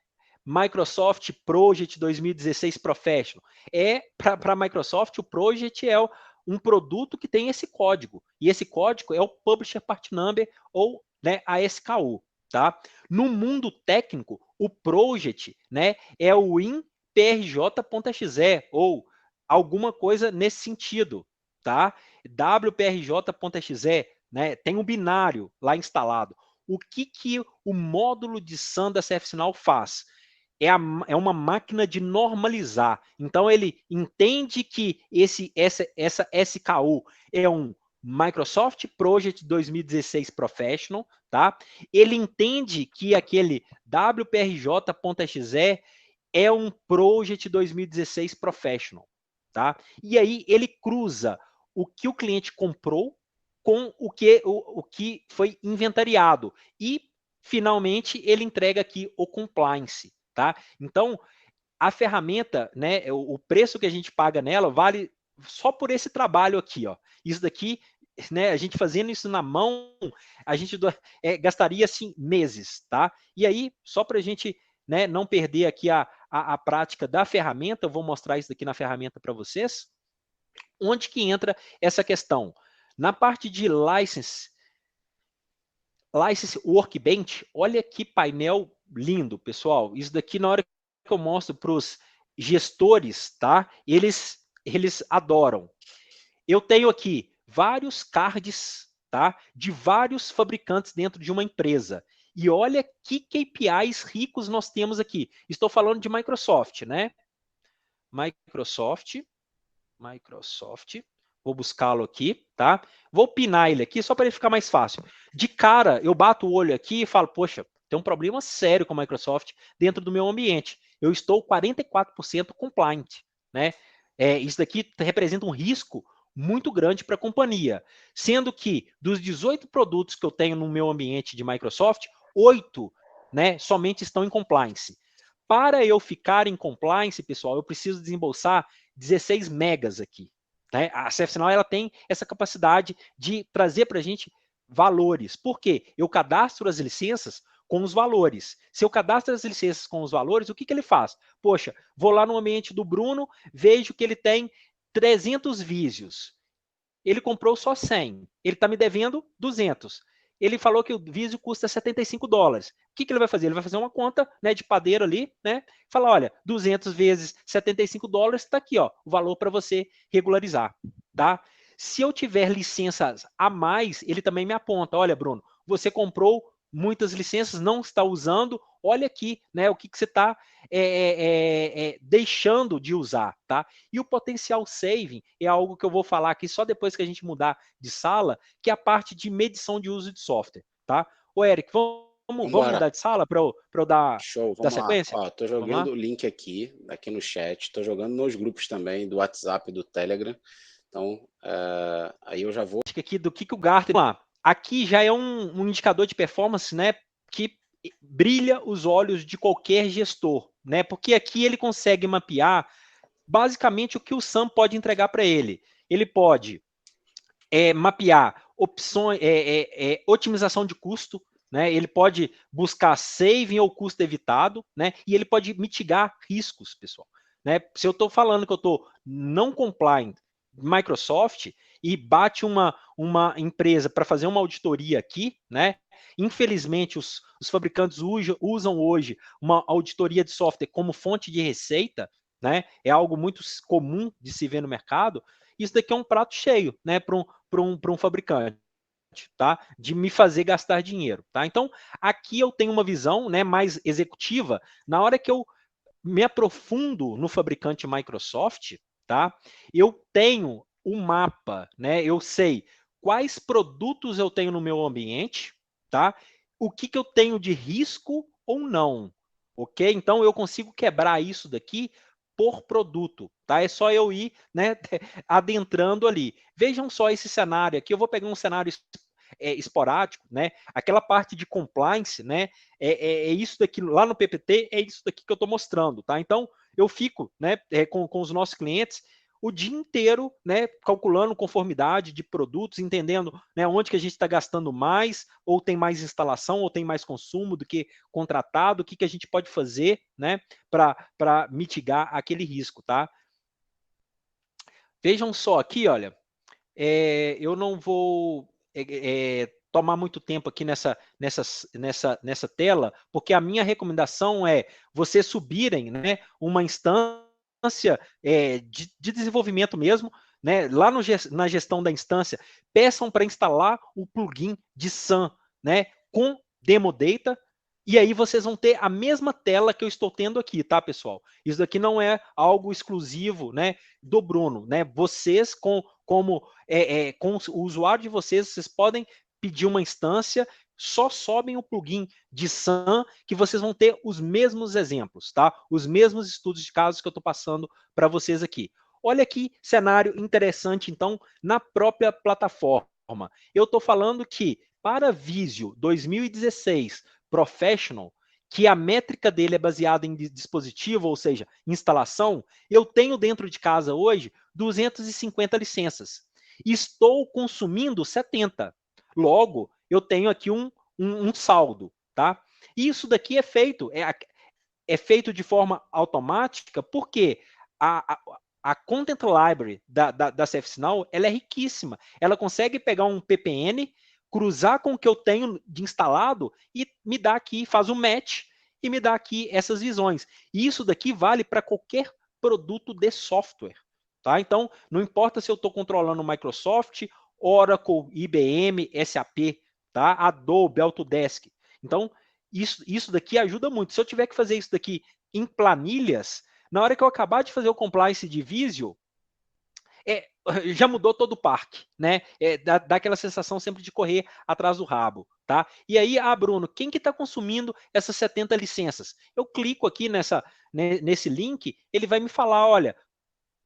Microsoft Project 2016 Professional. Para a Microsoft, o Project é um produto que tem esse código. E esse código é o Publisher Part Number, ou, né, a SKU. Tá? No mundo técnico, o Project, né, é o WinPRJ.exe, ou alguma coisa nesse sentido. Tá? WPRJ.exe, né, tem um binário lá instalado. O que o módulo de SAM da CFSinal faz? É uma máquina de normalizar. Então, ele entende que essa SKU é um Microsoft Project 2016 Professional, tá? Ele entende que aquele WPRJ.exe é um Project 2016 Professional, tá? E aí ele cruza o que o cliente comprou com o que foi inventariado e finalmente ele entrega aqui o compliance, tá? Então, a ferramenta, né, o preço que a gente paga nela vale só por esse trabalho aqui, ó. Isso daqui, né, a gente fazendo isso na mão, a gente gastaria assim meses, tá? E aí, só para a gente, né, não perder aqui a prática da ferramenta, eu vou mostrar isso daqui na ferramenta para vocês. Onde que entra essa questão? Na parte de License Workbench, olha que painel lindo, pessoal. Isso daqui, na hora que eu mostro para os gestores, tá? Eles adoram. Eu tenho aqui vários cards, tá? De vários fabricantes dentro de uma empresa. E olha que KPIs ricos nós temos aqui. Estou falando de Microsoft, né? Microsoft. Vou buscá-lo aqui, tá? Vou pinar ele aqui só para ele ficar mais fácil. De cara, eu bato o olho aqui e falo, poxa, tem um problema sério com a Microsoft dentro do meu ambiente. Eu estou 44% compliant, né? Isso daqui representa um risco muito grande para a companhia. Sendo que dos 18 produtos que eu tenho no meu ambiente de Microsoft, 8, né, somente estão em compliance. Para eu ficar em compliance, pessoal, eu preciso desembolsar 16 megas aqui. Né? A CFSinal ela tem essa capacidade de trazer para a gente valores. Por quê? Eu cadastro as licenças com os valores. Se eu cadastro as licenças com os valores, o que ele faz? Poxa, vou lá no ambiente do Bruno, vejo que ele tem 300 vídeos. Ele comprou só 100. Ele está me devendo 200. Ele falou que o Visio custa $75. O que ele vai fazer? Ele vai fazer uma conta, né, de padeiro ali, né? Falar, olha, 200 vezes $75 está aqui, ó, o valor para você regularizar, tá? Se eu tiver licenças a mais, ele também me aponta, olha, Bruno, você comprou muitas licenças, não está usando, olha aqui, né, o que você está deixando de usar, tá? E o potencial saving é algo que eu vou falar aqui só depois que a gente mudar de sala, que é a parte de medição de uso de software, tá? Ô, Eric, vamos Vamos Vambora. mudar de sala para eu dar Show, dar vamos lá. sequência? Ó, tô Vamos lá? jogando o link aqui no chat, tô jogando nos grupos também, do WhatsApp e do Telegram. Então, aí eu já vou. Aqui do que o Gartner lá. Aqui já é um indicador de performance, né, que brilha os olhos de qualquer gestor, né? Porque aqui ele consegue mapear basicamente o que o SAM pode entregar para ele. Ele pode mapear opções, otimização de custo, né? Ele pode buscar saving ou custo evitado, né? E ele pode mitigar riscos, pessoal. Né? Se eu estou falando que eu estou não compliant Microsoft e bate uma empresa para fazer uma auditoria aqui, né? Infelizmente, os fabricantes usam hoje uma auditoria de software como fonte de receita, né? É algo muito comum de se ver no mercado. Isso daqui é um prato cheio, né? Para um fabricante. Tá? De me fazer gastar dinheiro. Tá? Então, aqui eu tenho uma visão, né, mais executiva. Na hora que eu me aprofundo no fabricante Microsoft, tá? Eu tenho um mapa, né? Eu sei quais produtos eu tenho no meu ambiente, tá? O que eu tenho de risco ou não, ok? Então eu consigo quebrar isso daqui por produto, tá? É só eu ir, né, adentrando ali. Vejam só esse cenário aqui. Eu vou pegar um cenário esporádico, né? Aquela parte de compliance, né? É isso daqui lá no PPT, é isso daqui que eu estou mostrando, tá? Então eu fico, né, com os nossos clientes o dia inteiro, né, calculando conformidade de produtos, entendendo, né, onde que a gente está gastando mais, ou tem mais instalação, ou tem mais consumo do que contratado, o que a gente pode fazer, né, para mitigar aquele risco, tá? Vejam só aqui, olha, eu não vou tomar muito tempo aqui nessa tela, porque a minha recomendação é vocês subirem, né, uma instância de desenvolvimento mesmo, né, lá na gestão da instância, peçam para instalar o plugin de SAM, né, com Demo Data, e aí vocês vão ter a mesma tela que eu estou tendo aqui, tá, pessoal? Isso daqui não é algo exclusivo, né, do Bruno, né? Vocês, com o usuário de vocês podem pedir uma instância, só sobem o plugin de SAM que vocês vão ter os mesmos exemplos, tá? Os mesmos estudos de casos que eu estou passando para vocês aqui. Olha que cenário interessante, então, na própria plataforma. Eu estou falando que para Visio 2016 Professional, que a métrica dele é baseada em dispositivo, ou seja, instalação, eu tenho dentro de casa hoje 250 licenças. Estou consumindo 70. Logo, eu tenho aqui um saldo, tá? Isso daqui é feito de forma automática porque a Content Library da ServiceNow, ela é riquíssima. Ela consegue pegar um PPN, cruzar com o que eu tenho de instalado e me dá aqui, faz um match e me dá aqui essas visões. E isso daqui vale para qualquer produto de software. Tá? Então, não importa se eu estou controlando Microsoft, Oracle, IBM, SAP, tá? Adobe, Autodesk. Então, isso daqui ajuda muito. Se eu tiver que fazer isso daqui em planilhas, na hora que eu acabar de fazer o compliance de Visio, já mudou todo o parque, né? Dá aquela sensação sempre de correr atrás do rabo, tá? E aí, Bruno, quem que está consumindo essas 70 licenças? Eu clico aqui nesse link, ele vai me falar, olha,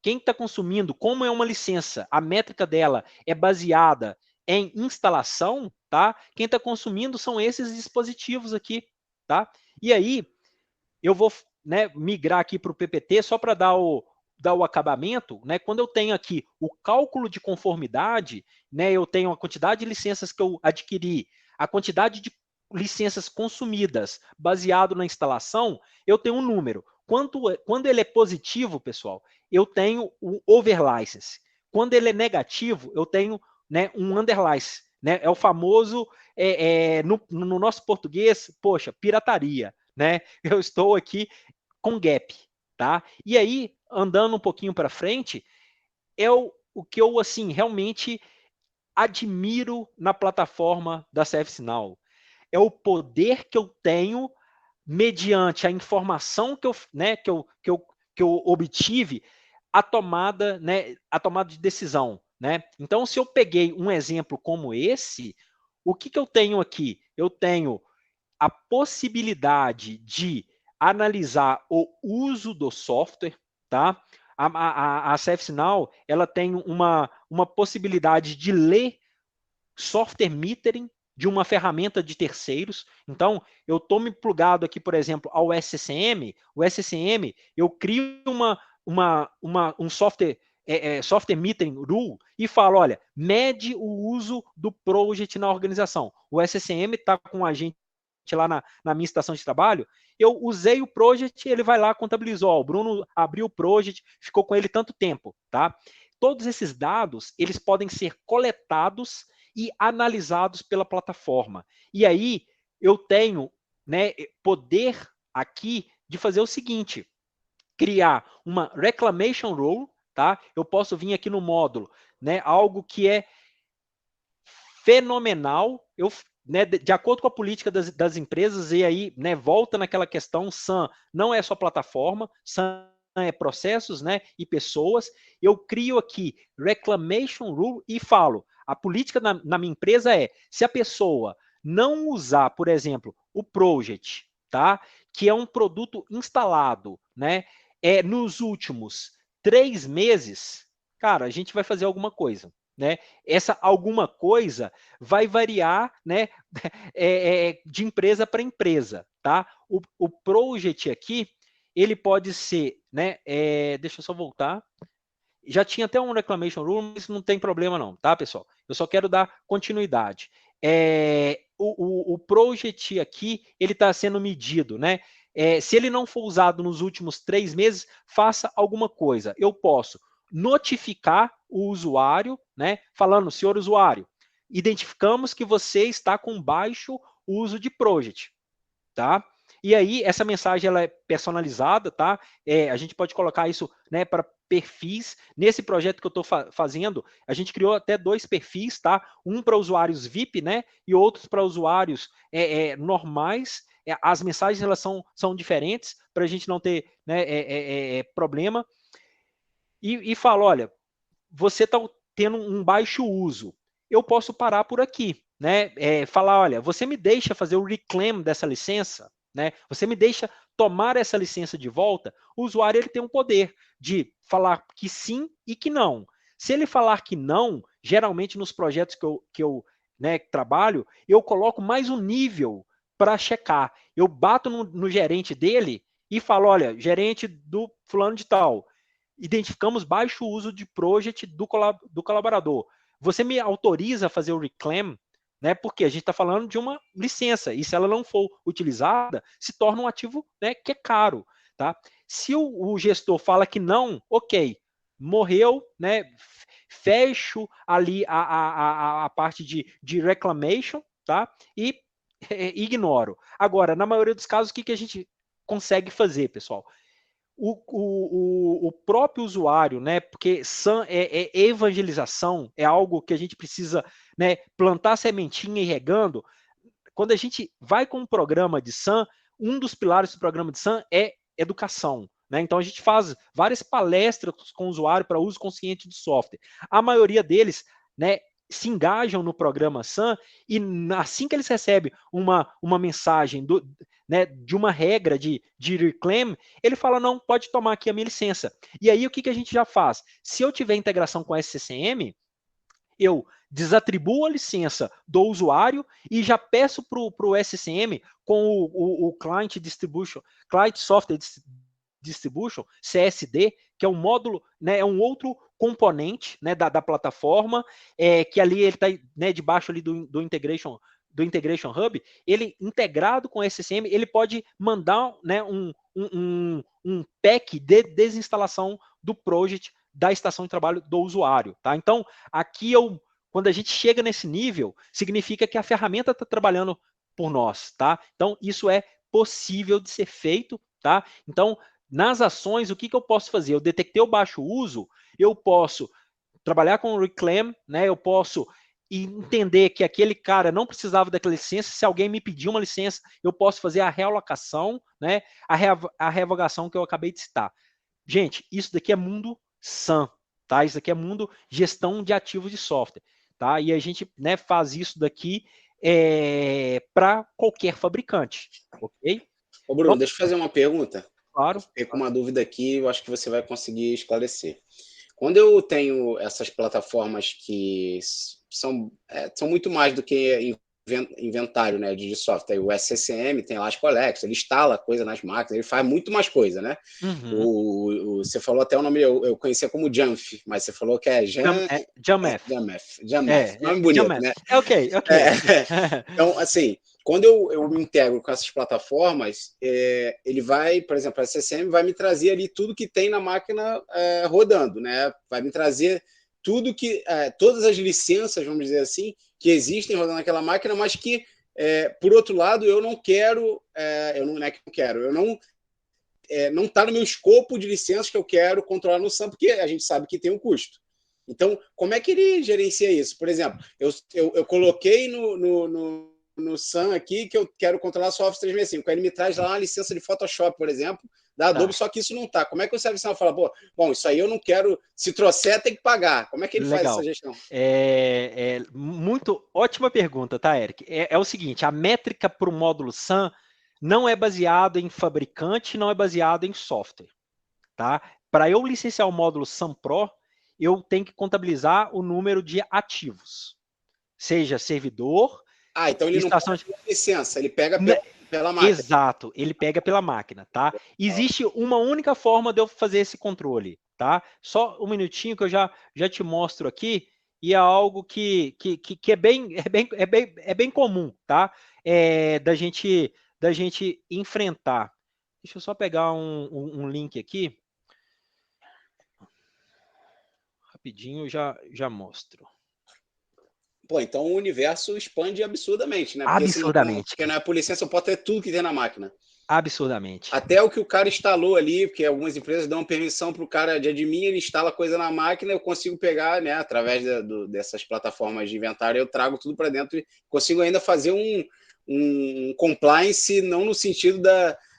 quem está consumindo, como é uma licença, a métrica dela é baseada em instalação, tá? Quem está consumindo são esses dispositivos aqui, tá? E aí, eu vou, né, migrar aqui para o PPT só para dar o acabamento, né? Quando eu tenho aqui o cálculo de conformidade, né? Eu tenho a quantidade de licenças que eu adquiri, a quantidade de licenças consumidas baseado na instalação, eu tenho um número. Quando ele é positivo, pessoal, eu tenho o overlicense. Quando ele é negativo, eu tenho, né, um underlicense. Né? É o famoso, no nosso português, poxa, pirataria. Né? Eu estou aqui com gap, tá? E aí, andando um pouquinho para frente, o que eu assim realmente admiro na plataforma da ServiceNow. É o poder que eu tenho mediante a informação que eu obtive, a tomada de decisão, né? Então, se eu peguei um exemplo como esse, o que eu tenho aqui? Eu tenho a possibilidade de analisar o uso do software, tá? A ServiceNow, ela tem uma possibilidade de ler software metering de uma ferramenta de terceiros. Então, eu estou me plugado aqui, por exemplo, ao SCM. O SCM, eu crio um software, software metering rule e falo, olha, mede o uso do project na organização. O SCM está com a gente lá na minha estação de trabalho, eu usei o project, ele vai lá, contabilizou. Ó, o Bruno abriu o project, ficou com ele tanto tempo, tá? Todos esses dados, eles podem ser coletados e analisados pela plataforma. E aí, eu tenho, né, poder aqui de fazer o seguinte, criar uma reclamation rule, tá? Eu posso vir aqui no módulo, né, algo que é fenomenal, né, de acordo com a política das empresas, e aí, né, volta naquela questão, SAM não é só plataforma, SAM é processos, né, e pessoas. Eu crio aqui reclamation rule e falo, a política na minha empresa é, se a pessoa não usar, por exemplo, o project, tá, que é um produto instalado, né, nos últimos 3 meses, cara, a gente vai fazer alguma coisa. Né? Essa alguma coisa vai variar, né, de empresa para empresa, tá? O project aqui, ele pode ser, né, deixa eu só voltar. Já tinha até um reclamation rule, mas não tem problema não, tá, pessoal? Eu só quero dar continuidade. O project aqui, ele está sendo medido, né? Se ele não for usado nos últimos 3 meses, faça alguma coisa. Eu posso notificar o usuário, né? Falando, senhor usuário, identificamos que você está com baixo uso de project, tá? E aí, essa mensagem ela é personalizada, tá? A gente pode colocar isso, né, para perfis. Nesse projeto que eu estou fazendo, a gente criou até 2 perfis, tá? Um para usuários VIP, né? E outros para usuários normais. As mensagens elas são diferentes para a gente não ter, né, problema. E fala, olha, você está tendo um baixo uso. Eu posso parar por aqui, né? Falar, olha, você me deixa fazer o reclaim dessa licença, né? Você me deixa tomar essa licença de volta. O usuário ele tem um poder de falar que sim e que não. Se ele falar que não, geralmente nos projetos que eu né, trabalho, eu coloco mais um nível para checar. Eu bato no gerente dele e falo, olha, gerente do fulano de tal, identificamos baixo uso de project do colaborador. Você me autoriza a fazer o reclaim, né? Porque a gente está falando de uma licença, e se ela não for utilizada, se torna um ativo, né, que é caro. Tá? Se o gestor fala que não, ok, morreu, né? Fecho ali a parte de reclamation, tá? E ignoro. Agora, na maioria dos casos, o que a gente consegue fazer, pessoal? O próprio usuário, né? Porque SAM é evangelização, é algo que a gente precisa, né, plantar sementinha e regando. Quando a gente vai com um programa de SAM, um dos pilares do programa de SAM é educação. Né? Então a gente faz várias palestras com o usuário para uso consciente de software. A maioria deles, né, se engajam no programa SAM e assim que eles recebem uma mensagem né, de uma regra de reclaim, ele fala, não, pode tomar aqui a minha licença. E aí o que a gente já faz? Se eu tiver integração com a SCCM, eu desatribuo a licença do usuário e já peço para o SCM com o Client Distribution, Client Software Distribution, CSD, que é um módulo, né, é um outro componente, né, da plataforma, que ali ele está, né, debaixo ali do Integration Hub, ele integrado com o SCM, ele pode mandar, né, um pack de desinstalação do project da estação de trabalho do usuário. Tá? Então, aqui quando a gente chega nesse nível, significa que a ferramenta está trabalhando por nós. Tá? Então, isso é possível de ser feito. Tá? Então, nas ações, o que eu posso fazer? Eu detectei o baixo uso, eu posso trabalhar com o reclaim, né? Eu posso entender que aquele cara não precisava daquela licença, se alguém me pedir uma licença, eu posso fazer a realocação, né? A revogação que eu acabei de citar. Gente, isso daqui é mundo SAM, tá? Isso daqui é mundo gestão de ativos de software, tá? E a gente, né, faz isso daqui para qualquer fabricante, ok? Ô, Bruno, Então, deixa eu fazer uma pergunta. claro. Fiquei com uma dúvida aqui, eu acho que você vai conseguir esclarecer. Quando eu tenho essas plataformas que são muito mais do que inventário, né, de software, o SCCM tem lá as Collects, ele instala coisa nas máquinas, ele faz muito mais coisa, né? Uhum. Você falou até o nome, eu conhecia como Jamf, mas você falou que é Jamf. Nome bonito, Jamf. né? Ok. Então, assim, quando eu me integro com essas plataformas, ele vai, por exemplo, a SCCM vai me trazer ali tudo que tem na máquina rodando, né? Vai me trazer tudo que, todas as licenças, vamos dizer assim, que existem rodando naquela máquina, mas que, por outro lado, eu não quero, não é que eu quero, eu não está no meu escopo de licenças que eu quero controlar no SAM, porque a gente sabe que tem um custo. Então, como é que ele gerencia isso? Por exemplo, eu coloquei no SAM aqui que eu quero controlar só Office 365. Aí ele me traz lá uma licença de Photoshop, por exemplo, da Adobe, só que isso não está. Como é que o serviço fala, bom, isso aí eu não quero, se trouxer, tem que pagar. Como é que ele faz essa gestão? Muito ótima pergunta, tá, Eric? É o seguinte, a métrica para o módulo SAM não é baseado em fabricante, não é baseado em software, tá? Para eu licenciar o módulo SAM Pro, eu tenho que contabilizar o número de ativos, seja servidor, então ele estação não pega licença, ele pega pela máquina. Exato, ele pega pela máquina, tá? Existe uma única forma de eu fazer esse controle, tá? Só um minutinho que eu já te mostro aqui, e é algo que é bem comum, tá? Da gente enfrentar. Deixa eu só pegar um link aqui. Rapidinho, já mostro. Então o universo expande absurdamente, né? Absurdamente. Porque não é por licença, eu posso ter tudo que tem na máquina. Absurdamente. Até o que o cara instalou ali, porque algumas empresas dão permissão para o cara de admin, ele instala coisa na máquina, eu consigo pegar, né? Através dessas plataformas de inventário, eu trago tudo para dentro e consigo ainda fazer um compliance, não no sentido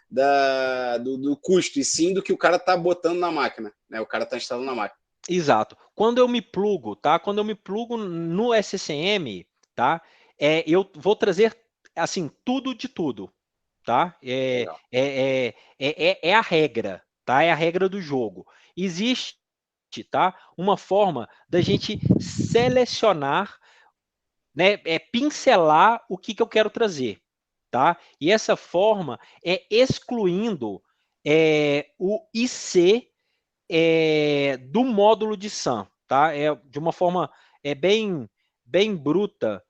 do custo, e sim do que o cara está botando na máquina, né? O cara está instalando na máquina. Exato. Quando eu me plugo, tá? Quando eu me plugo no SCCM, tá? Eu vou trazer, assim, tudo de tudo, tá? É a regra, tá? É a regra do jogo. Existe, tá? Uma forma da gente selecionar, né? Pincelar o que eu quero trazer, tá? E essa forma é excluindo o IC do módulo de SAM, tá? De uma forma bem bruta.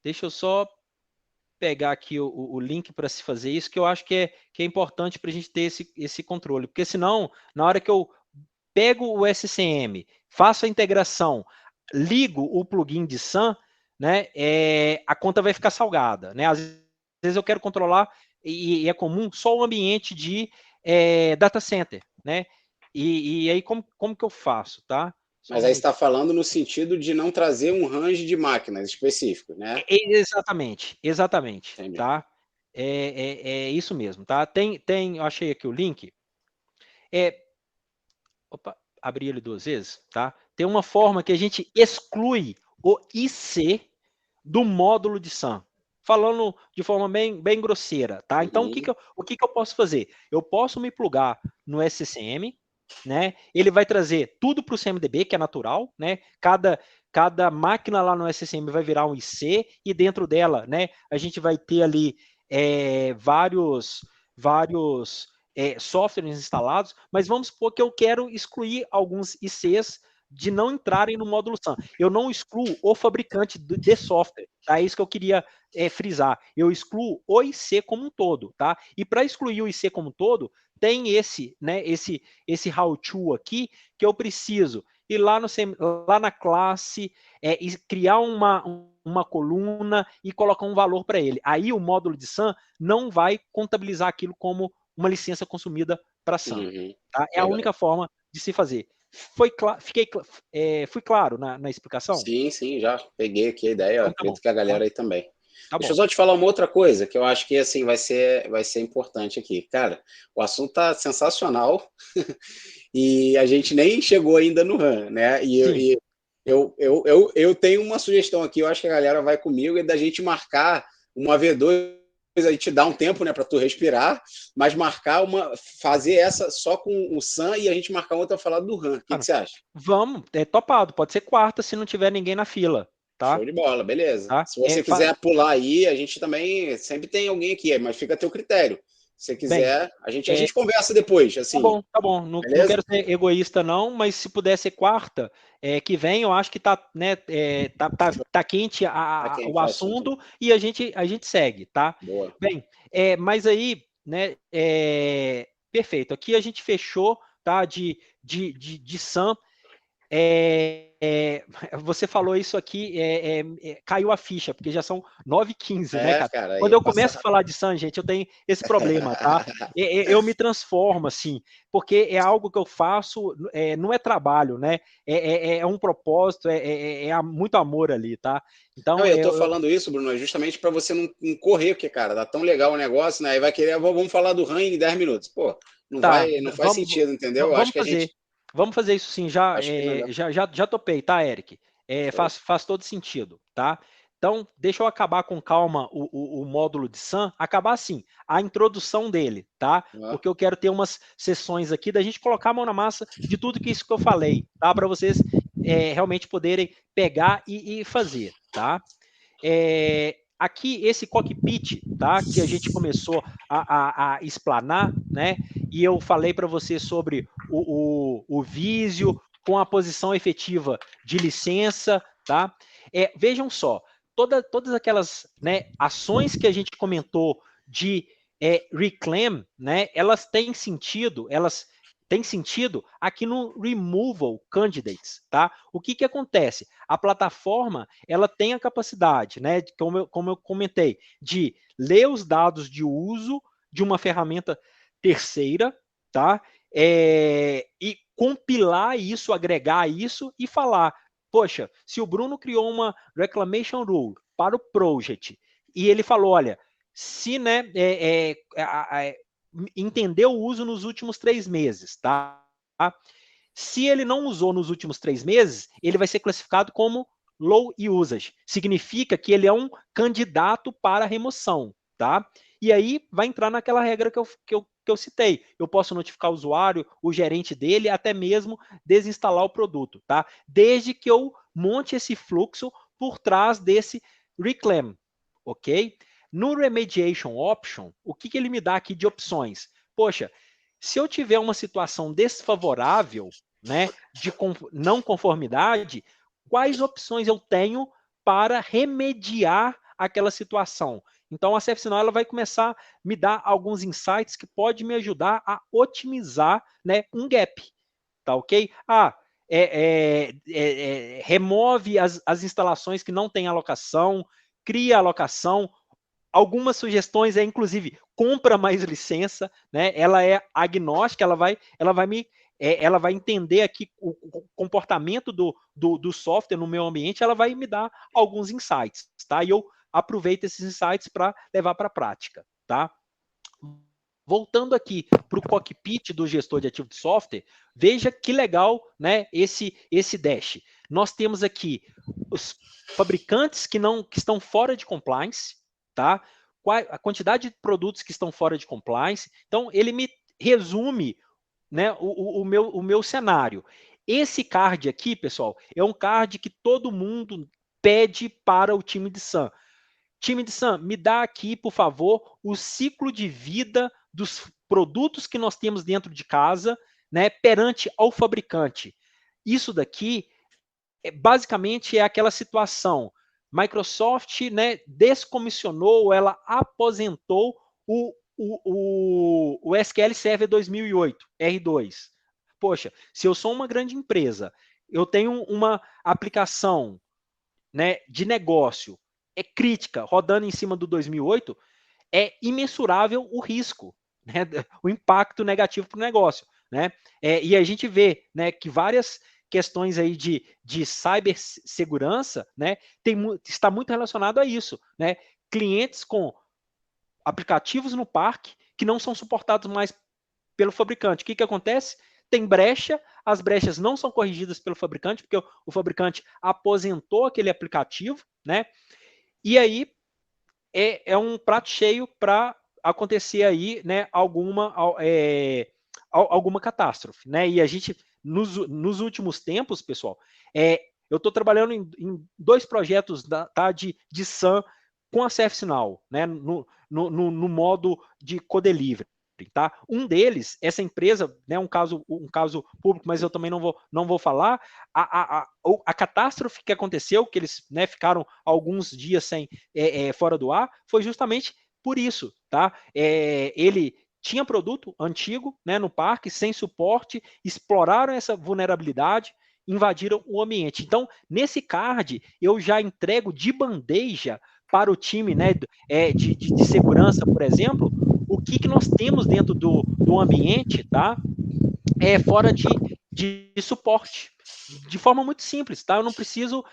Deixa eu só pegar aqui o link para se fazer isso, que eu acho que é importante para a gente ter esse controle, porque senão, na hora que eu pego o SCM, faço a integração, ligo o plugin de SAM, né, a conta vai ficar salgada, né? Às vezes eu quero controlar, e é comum, só o ambiente de data center, né? E aí, como que eu faço, tá? Mas aí você está falando no sentido de não trazer um range de máquinas específico, né? Exatamente, Entendi. tá? É isso mesmo, tá? Eu achei aqui o link. Opa, abri ele 2 vezes, tá? Tem uma forma que a gente exclui o IC do módulo de SAM. Falando de forma bem grosseira, tá? Então, o que eu posso fazer? Eu posso me plugar no SCCM, né? Ele vai trazer tudo para o CMDB, que é natural, né? Cada máquina lá no SCCM vai virar um IC, e dentro dela, né, a gente vai ter ali vários softwares instalados, mas vamos supor que eu quero excluir alguns ICs de não entrarem no módulo SAM. Eu não excluo o fabricante de software, tá? É isso que eu queria frisar. Eu excluo o IC como um todo, tá? E para excluir o IC como um todo, tem esse how-to aqui, que eu preciso ir lá na classe, criar uma coluna e colocar um valor para ele. Aí o módulo de SAM não vai contabilizar aquilo como uma licença consumida para SAM. Tá? É a única forma de se fazer. Fui claro na explicação? Sim, já peguei aqui a ideia. Então, acredito que a galera aí também. Deixa eu bom. só te falar uma outra coisa que eu acho que assim vai ser importante aqui. Cara, o assunto tá sensacional e a gente nem chegou ainda no RAM, né? E Eu tenho uma sugestão aqui, eu acho que a galera vai comigo, é da gente marcar uma V2, a gente dá um tempo, né, para tu respirar, mas fazer essa só com o Sam e a gente marcar outra falar do Han. O que você acha? Vamos, é topado, pode ser quarta se não tiver ninguém na fila, tá? Show de bola, beleza. Tá? Se você quiser pular aí, a gente também sempre tem alguém aqui, mas fica a teu critério. Se você quiser, a gente conversa depois, assim. Tá bom. Não quero ser egoísta, não, mas se puder ser quarta, que vem, eu acho que tá, né, tá quente o assunto e a gente segue, tá? Boa. Bem, mas aí, né, perfeito. Aqui a gente fechou, tá, de SAM. Você falou isso aqui, caiu a ficha, porque já são 9h15, né, cara? Quando eu começo a falar de SAM, gente, eu tenho esse problema, tá? Eu me transformo, assim, porque é algo que eu faço, não é trabalho, né? É um propósito, muito amor ali, tá? Então, eu tô falando isso, Bruno, justamente para você não correr, porque, cara, tá tão legal o negócio, né? Aí vai querer, vamos falar do RAM em 10 minutos. Pô, não faz sentido, entendeu? Vamos fazer. Vamos fazer isso sim, já topei, tá, Eric? Faz todo sentido, tá? Então, deixa eu acabar com calma o módulo de SAM, acabar assim, a introdução dele, tá? Porque eu quero ter umas sessões aqui da gente colocar a mão na massa de tudo isso que eu falei, tá? Para vocês realmente poderem pegar e fazer, tá? Aqui, esse cockpit, tá? Que a gente começou a explanar, né? E eu falei para você sobre o Visio com a posição efetiva de licença, tá? Vejam só, todas aquelas, né, ações que a gente comentou de reclaim, né? Elas têm sentido aqui no Removal Candidates, tá? O que acontece? A plataforma, ela tem a capacidade, né, como eu comentei, de ler os dados de uso de uma ferramenta terceira, tá? E compilar isso, agregar isso e falar, poxa, se o Bruno criou uma reclamation rule para o project e ele falou, olha, se, né, entendeu o uso nos últimos 3 meses, tá? Se ele não usou nos últimos 3 meses, ele vai ser classificado como low usage. Significa que ele é um candidato para remoção, tá? E aí vai entrar naquela regra que eu citei. Eu posso notificar o usuário, o gerente dele, até mesmo desinstalar o produto, tá? Desde que eu monte esse fluxo por trás desse reclaim, ok? No Remediation Option, o que ele me dá aqui de opções? Poxa, se eu tiver uma situação desfavorável, né, de não conformidade, quais opções eu tenho para remediar aquela situação? Então, a ServiceNow ela vai começar a me dar alguns insights que pode me ajudar a otimizar, né, um gap, tá ok? Remove as instalações que não têm alocação, cria alocação. Algumas sugestões inclusive, compra mais licença, né? Ela é agnóstica, ela vai entender aqui o comportamento do software no meu ambiente, ela vai me dar alguns insights, tá? E eu aproveito esses insights para levar para a prática, tá? Voltando aqui para o cockpit do gestor de ativo de software, veja que legal, né, esse dash. Nós temos aqui os fabricantes que estão fora de compliance, tá? A quantidade de produtos que estão fora de compliance. Então, ele me resume, né, o meu cenário. Esse card aqui, pessoal, é um card que todo mundo pede para o time de SAM. Time de SAM, me dá aqui, por favor, o ciclo de vida dos produtos que nós temos dentro de casa, né, perante ao fabricante. Isso daqui, basicamente, é aquela situação. Microsoft, né, descomissionou, ela aposentou o SQL Server 2008, R2. Poxa, se eu sou uma grande empresa, eu tenho uma aplicação, né, de negócio, crítica, rodando em cima do 2008, é imensurável o risco, né, o impacto negativo para o negócio, né? E a gente vê, né, que várias questões aí de cibersegurança, né, está muito relacionado a isso, né? Clientes com aplicativos no parque que não são suportados mais pelo fabricante. O que acontece? tem brecha, as brechas não são corrigidas pelo fabricante, porque o fabricante aposentou aquele aplicativo, né? E aí é um prato cheio para acontecer aí, né, alguma catástrofe, né? E a gente, nos últimos tempos, pessoal, eu estou trabalhando em 2 projetos de SAN com a ServiceNow, né, no modo de co-delivery. Tá? Um deles, essa empresa, né, um caso público, mas eu também não vou falar, a catástrofe que aconteceu, que eles, né, ficaram alguns dias fora do ar, foi justamente por isso. Tá? Ele tinha produto antigo, né, no parque, sem suporte, exploraram essa vulnerabilidade, invadiram o ambiente. Então, nesse card, eu já entrego de bandeja para o time, né, de segurança, por exemplo, o que nós temos dentro do ambiente, tá? Fora de suporte. De forma muito simples, tá? Eu não preciso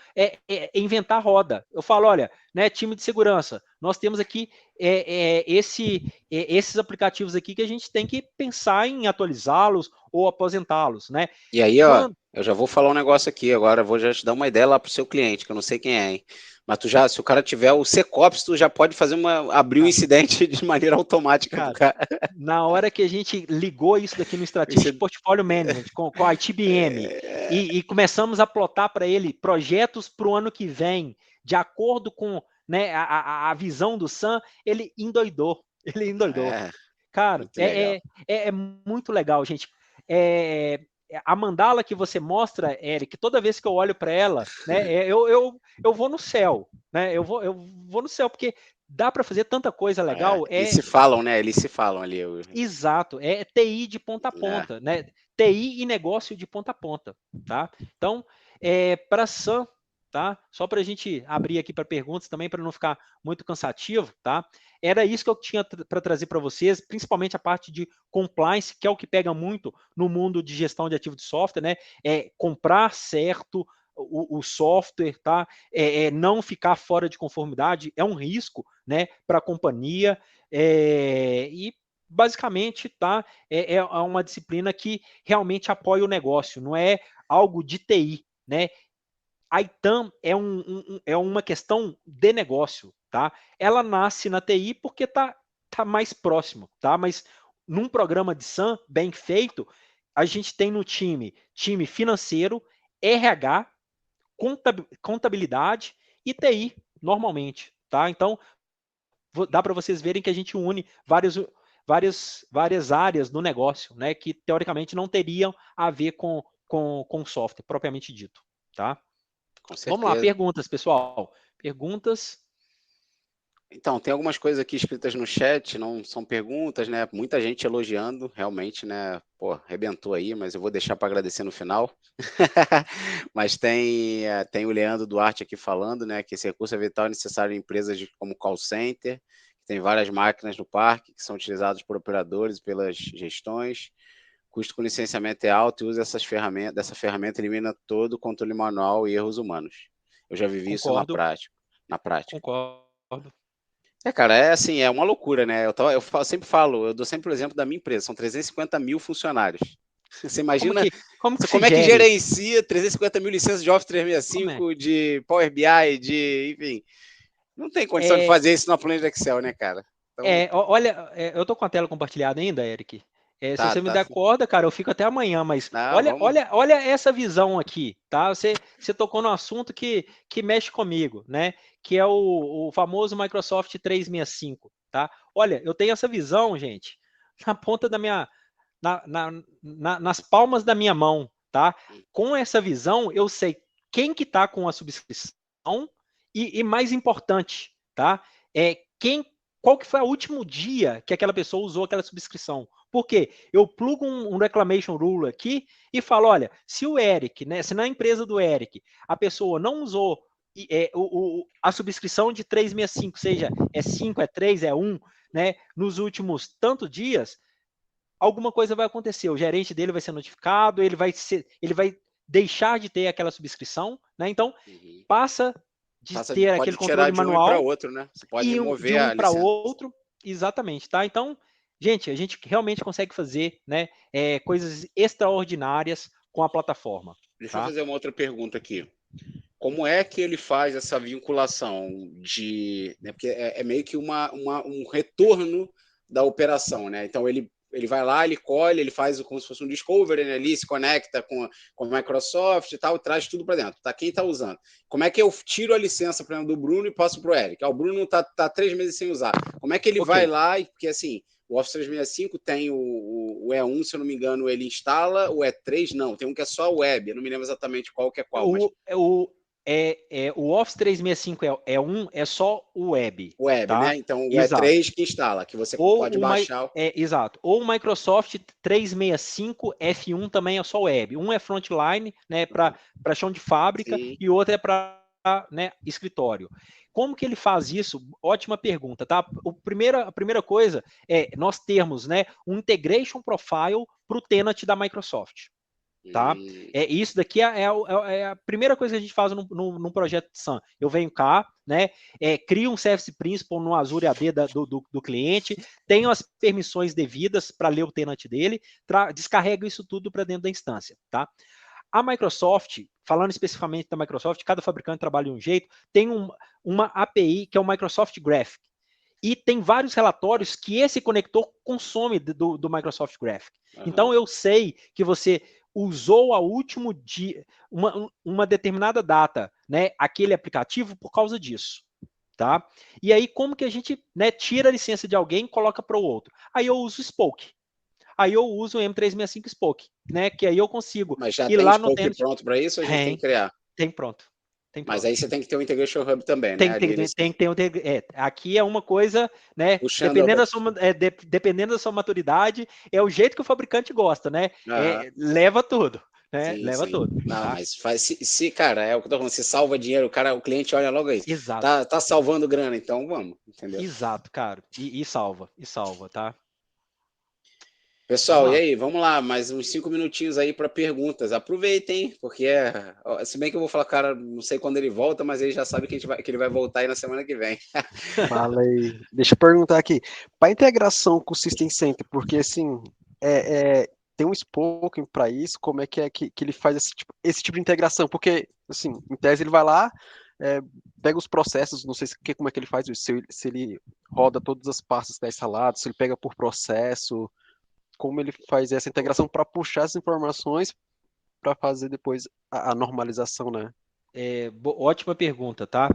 inventar roda. Eu falo, olha, né, time de segurança, nós temos aqui esses aplicativos aqui que a gente tem que pensar em atualizá-los ou aposentá-los, né? E aí, ó, eu já vou falar um negócio aqui agora, vou já te dar uma ideia lá pro seu cliente, que eu não sei quem é, hein? Mas se o cara tiver o SecOps, tu já pode abrir um incidente de maneira automática. Cara, na hora que a gente ligou isso daqui no Strategic Portfolio Management com a ITBM e começamos a plotar para ele projetos para o ano que vem, de acordo com, né, a visão do Sam, ele endoidou. Cara, é muito legal, gente. A mandala que você mostra, Eric, toda vez que eu olho para ela, né, eu vou no céu, né? Eu vou no céu, porque dá para fazer tanta coisa legal. Eles se falam, né? Eles se falam ali. Exato, é TI de ponta a ponta, né? TI e negócio de ponta a ponta, tá? Então, para SAM, tá? Só para a gente abrir aqui para perguntas também, para não ficar muito cansativo, tá? Era isso que eu tinha para trazer para vocês, principalmente a parte de compliance, que é o que pega muito no mundo de gestão de ativo de software, né? Comprar certo o software, tá? Não ficar fora de conformidade, é um risco, né, para a companhia, e basicamente, tá? É uma disciplina que realmente apoia o negócio, não é algo de TI, né? A ITAM é uma questão de negócio, tá? Ela nasce na TI porque tá mais próximo, tá? Mas num programa de SAM bem feito, a gente tem no time financeiro, RH, contabilidade e TI, normalmente, tá? Então, dá para vocês verem que a gente une várias áreas no negócio, né? Que teoricamente não teriam a ver com software, propriamente dito, tá? Com certeza. Vamos lá, perguntas, pessoal. Perguntas. Então, tem algumas coisas aqui escritas no chat, não são perguntas, né? Muita gente elogiando, realmente, né? Pô, arrebentou aí, mas eu vou deixar para agradecer no final. Mas tem o Leandro Duarte aqui falando, né? Que esse recurso é vital e necessário em empresas como call center, que tem várias máquinas no parque que são utilizadas por operadores e pelas gestões. Custo com licenciamento é alto e usa dessa ferramenta elimina todo o controle manual e erros humanos. Eu já vivi isso na prática. Concordo. Cara, é uma loucura, né? Sempre falo, eu dou sempre o exemplo da minha empresa, são 350 mil funcionários. Você imagina como é que gerencia 350 mil licenças de Office 365, de Power BI, enfim. Não tem condição de fazer isso na planilha de Excel, né, cara? Então... olha, eu tô com a tela compartilhada ainda, Eric. Se você me der corda, cara, eu fico até amanhã, mas olha essa visão aqui, tá? Você tocou no assunto que mexe comigo, né? Que é o famoso Microsoft 365, tá? Olha, eu tenho essa visão, gente, na ponta da minha... nas palmas da minha mão, tá? Com essa visão, eu sei quem que tá com a subscrição e mais importante, tá? Qual que foi o último dia que aquela pessoa usou aquela subscrição? Por quê? Eu plugo um reclamation rule aqui e falo, olha, se o Eric, né, se na empresa do Eric, a pessoa não usou a subscrição de 365, seja 5, 3, 1, né, nos últimos tantos dias, alguma coisa vai acontecer. O gerente dele vai ser notificado, ele vai deixar de ter aquela subscrição, né? Então, passa de ter aquele controle manual de um para outro, né? Você pode remover de um para outro, exatamente, tá? Então, gente, a gente realmente consegue fazer, né, coisas extraordinárias com a plataforma. Deixa eu Tá? fazer uma outra pergunta aqui. Como é que ele faz essa vinculação de... Né, porque é meio que um retorno da operação, né? Então, ele vai lá, ele colhe, ele faz como se fosse um discovery, né, ali, se conecta com a Microsoft e tal, traz tudo para dentro. Tá? Quem está usando? Como é que eu tiro a licença, por exemplo, do Bruno e passo para o Eric? O Bruno está 3 meses sem usar. Como é que ele vai lá? Porque assim, o Office 365 tem o E1, se eu não me engano, ele instala, o E3 não, tem um que é só web, eu não me lembro exatamente qual que é qual. O Office 365 é só o web. Web, tá? né? Então o Exato. E3 que instala, que você pode baixar. Exato. Ou o Microsoft 365 F1 também é só web. Um é frontline, né, para chão de fábrica, Sim. e o outro é para, né, escritório. Como que ele faz isso? Ótima pergunta, tá? A primeira coisa é nós termos, né, um integration profile para o tenant da Microsoft. Tá? Isso daqui é a primeira coisa que a gente faz num projeto de SAM. Eu venho cá, né, crio um Service Principal no Azure AD do cliente, tenho as permissões devidas para ler o tenant dele, descarrego isso tudo para dentro da instância. Tá? A Microsoft, falando especificamente da Microsoft, cada fabricante trabalha de um jeito, tem uma API que é o Microsoft Graphic. E tem vários relatórios que esse conector consome do Microsoft Graphic. Então, eu sei que você usou a último dia, uma determinada data, né, aquele aplicativo por causa disso. Tá? E aí, como que a gente, né, tira a licença de alguém e coloca para o outro? Aí eu uso o Spoke. Aí eu uso o M365 Spoke, né, que aí eu consigo Mas já ir tem lá no Spoke pronto para isso ou a gente tem que criar? Tem pronto. Mas aí você tem que ter o Integration Hub também, tem né? que ter aqui é uma coisa, né? Dependendo da sua maturidade, é o jeito que o fabricante gosta, né? Leva tudo, né? Leva tudo. Não, tá? mas cara, é o que eu tô falando, se salva dinheiro, o cliente olha logo isso. Exato. Tá salvando grana, então vamos, entendeu? Exato, cara. E salva, tá? Pessoal, e aí, vamos lá, mais uns 5 minutinhos aí para perguntas. Aproveitem, porque se bem que eu vou falar, cara, não sei quando ele volta, mas ele já sabe que ele vai voltar aí na semana que vem. Fala aí. Deixa eu perguntar aqui. Para integração com o System Center, porque assim, tem um spoken para isso, como é que ele faz esse tipo de integração? Porque, assim, em tese ele vai lá, pega os processos, não sei como é que ele faz isso, se ele roda todas as pastas da instaladas, se ele pega por processo, como ele faz essa integração para puxar as informações para fazer depois a normalização, né? Ótima pergunta, tá?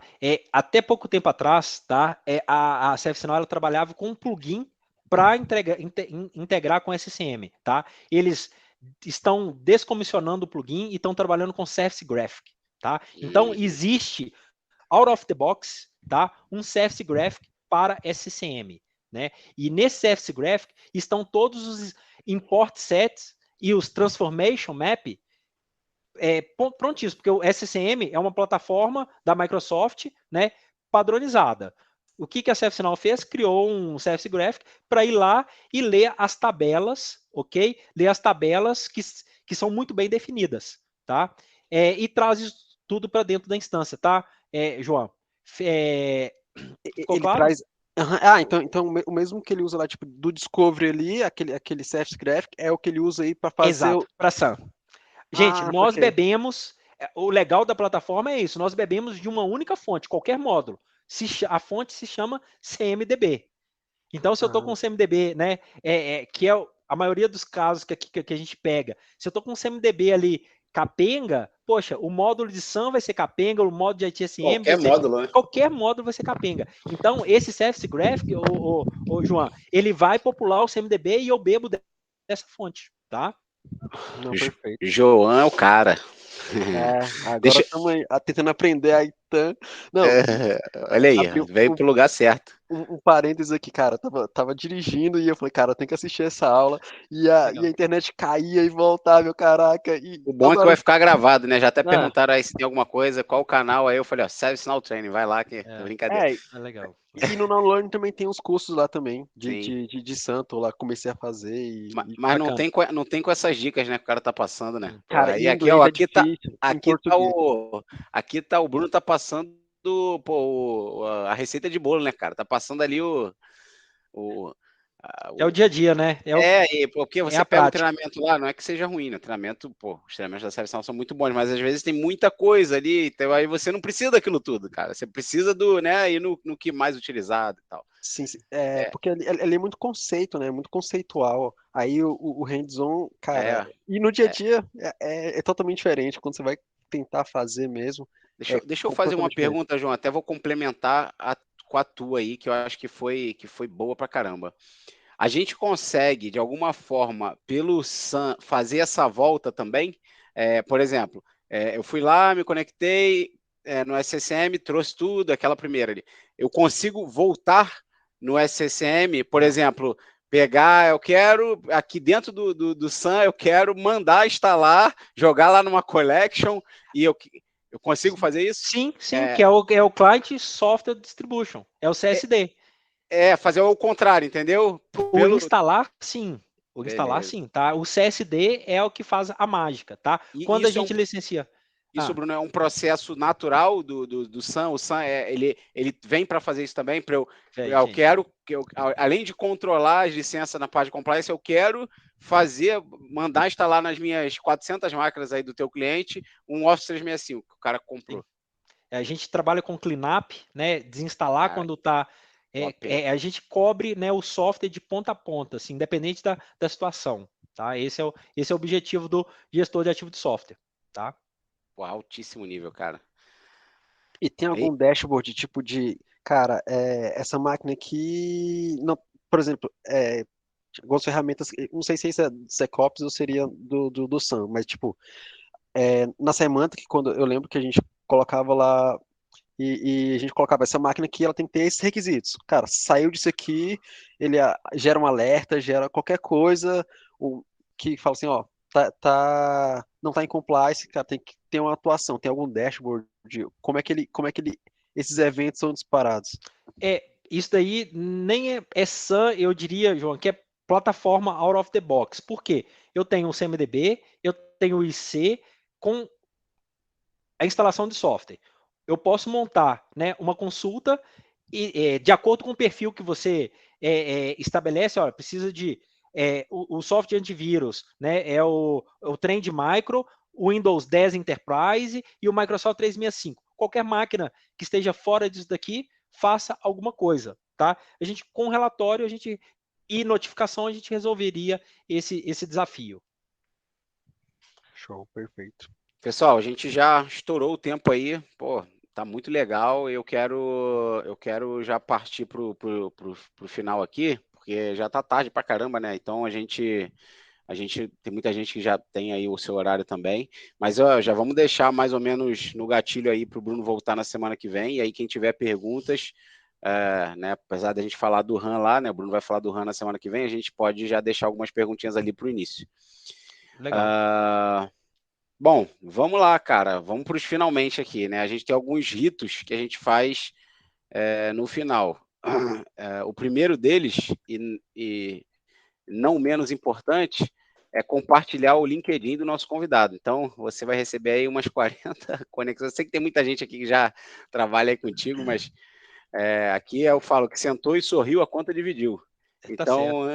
Até pouco tempo atrás, tá? A ServiceNow ela trabalhava com um plugin para integrar com SCM, tá? Eles estão descomissionando o plugin e estão trabalhando com Service Graphic, tá? Então existe out of the box, tá? Um Service Graphic para SCM, né? E nesse Service Graphic estão todos os import sets e os transformation map prontíssimo, porque o SCM é uma plataforma da Microsoft, né, padronizada. O que a ServiceNow fez? Criou um Service Graphic para ir lá e ler as tabelas, ok? Ler as tabelas que são muito bem definidas, tá? E traz isso tudo para dentro da instância, tá, João? Ficou ele claro? traz. Então o mesmo que ele usa lá, tipo, do Discovery ali, aquele Service Graphic, é o que ele usa aí para fazer. Exato, para SAM. Gente, nós bebemos. O legal da plataforma é isso. Nós bebemos de uma única fonte, qualquer módulo. A fonte se chama CMDB. Então, se eu estou com CMDB, né, que é a maioria dos casos que a gente pega, se eu estou com CMDB ali capenga, poxa, o módulo de SAM vai ser capenga, o módulo de ITSM módulo, né? Qualquer módulo vai ser capenga. Então, esse Service Graphic, João, ele vai popular o CMDB e eu bebo dessa fonte, tá? Não, perfeito. João é o cara. Agora estamos tentando aprender a ITAM. Não, olha aí, veio pro lugar certo. Um parênteses aqui, cara, tava dirigindo e eu falei, cara, eu tenho que assistir essa aula, e a internet caía e voltava, meu caraca. O bom é que vai ficar gravado, né? Já até perguntaram aí se tem alguma coisa, qual o canal, aí eu falei, ó, ServiceNow Training, vai lá que é brincadeira. É legal. E no Now Learn também tem uns cursos lá também, de santo, lá comecei a fazer. Mas não tem com essas dicas, né, que o cara tá passando, né? Cara, aí aqui tá o Bruno tá passando a receita de bolo, né, cara? Tá passando ali É o dia a dia, né? Porque é você a pega um prática. treinamento lá, não é que seja ruim, né? Treinamento, os treinamentos da seleção são muito bons, mas às vezes tem muita coisa ali, então aí você não precisa daquilo tudo, cara. Você precisa ir no que mais utilizado e tal. Sim, sim. Porque ali é muito conceito, né? Muito conceitual. Aí o hands-on, cara, e no dia a dia é totalmente diferente. Quando você vai tentar fazer mesmo, Deixa eu fazer uma completamente diferente. pergunta, João. Até vou complementar com a tua aí, que eu acho que foi boa pra caramba. A gente consegue, de alguma forma, pelo SAM, fazer essa volta também? Por exemplo, eu fui lá, me conectei no SSM, trouxe tudo, aquela primeira ali. Eu consigo voltar no SSM, por exemplo, pegar, eu quero, aqui dentro do SAM, eu quero mandar instalar, jogar lá numa collection, e eu consigo fazer isso? Sim, que é o Client Software Distribution, é o CSD. Fazer o contrário, entendeu? O instalar, sim. O instalar, Beleza. sim, tá? O CSD é o que faz a mágica, tá? Quando a gente licencia. Isso, Bruno, é um processo natural do SAM. O SAM ele vem para fazer isso também. Eu quero que além de controlar as licenças na parte de compliance, eu quero mandar instalar nas minhas 400 máquinas aí do teu cliente um Office 365 que o cara comprou. A gente trabalha com cleanup, né? Desinstalar quando está. A gente cobre, né, o software de ponta a ponta, assim, independente da situação. Tá? Esse é o objetivo do gestor de ativo de software. Tá? Pô, altíssimo nível, cara. E tem algum dashboard tipo de, cara, essa máquina aqui, não, por exemplo, algumas ferramentas, não sei se isso é SecOps ou seria do SAM, mas tipo, na Semantic, quando eu lembro que a gente colocava lá e a gente colocava essa máquina aqui, ela tem que ter esses requisitos. Cara, saiu disso aqui, ele gera um alerta, gera qualquer coisa que fala assim, ó, não tá em compliance, cara, tem que ter uma atuação, tem algum dashboard de como é que esses eventos são disparados. Isso daí nem é SAM, eu diria, João, que é plataforma out of the box. Por quê? Eu tenho o CMDB, eu tenho o IC com a instalação de software. Eu posso montar, né, uma consulta e, de acordo com o perfil que você estabelece, olha, precisa de o software antivírus, né, é o Trend Micro, o Windows 10 Enterprise e o Microsoft 365. Qualquer máquina que esteja fora disso daqui, faça alguma coisa, tá? A gente, com relatório, e notificação, a gente resolveria esse desafio. Show, perfeito. Pessoal, a gente já estourou o tempo aí, pô, tá muito legal. Eu quero já partir pro final aqui, porque já tá tarde pra caramba, né? Então a gente tem muita gente que já tem aí o seu horário também, mas já vamos deixar mais ou menos no gatilho aí pro Bruno voltar na semana que vem. E aí quem tiver perguntas, né? Apesar da gente falar do RAM lá, né? O Bruno vai falar do RAM na semana que vem, a gente pode já deixar algumas perguntinhas ali pro início. Legal. Bom, vamos lá, cara. Vamos para os finalmente aqui, né? A gente tem alguns ritos que a gente faz no final. O primeiro deles, e não menos importante, é compartilhar o LinkedIn do nosso convidado. Então, você vai receber aí umas 40 conexões. Eu sei que tem muita gente aqui que já trabalha aí contigo, mas aqui eu falo que sentou e sorriu, a conta dividiu. Então,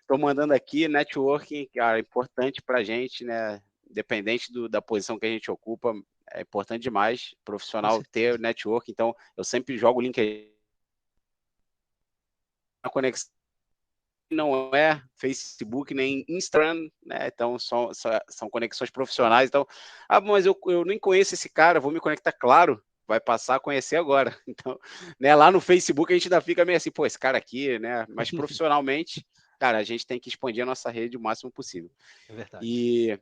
estou mandando aqui networking, cara, importante para a gente, né? Independente da posição que a gente ocupa, é importante demais profissional ter network. Então, eu sempre jogo o LinkedIn. A conexão não é Facebook nem Instagram, né? Então, são conexões profissionais. Então, mas eu nem conheço esse cara, vou me conectar, claro, vai passar a conhecer agora. Então, né, lá no Facebook a gente ainda fica meio assim, pô, esse cara aqui, né? Mas profissionalmente, cara, a gente tem que expandir a nossa rede o máximo possível. É verdade. E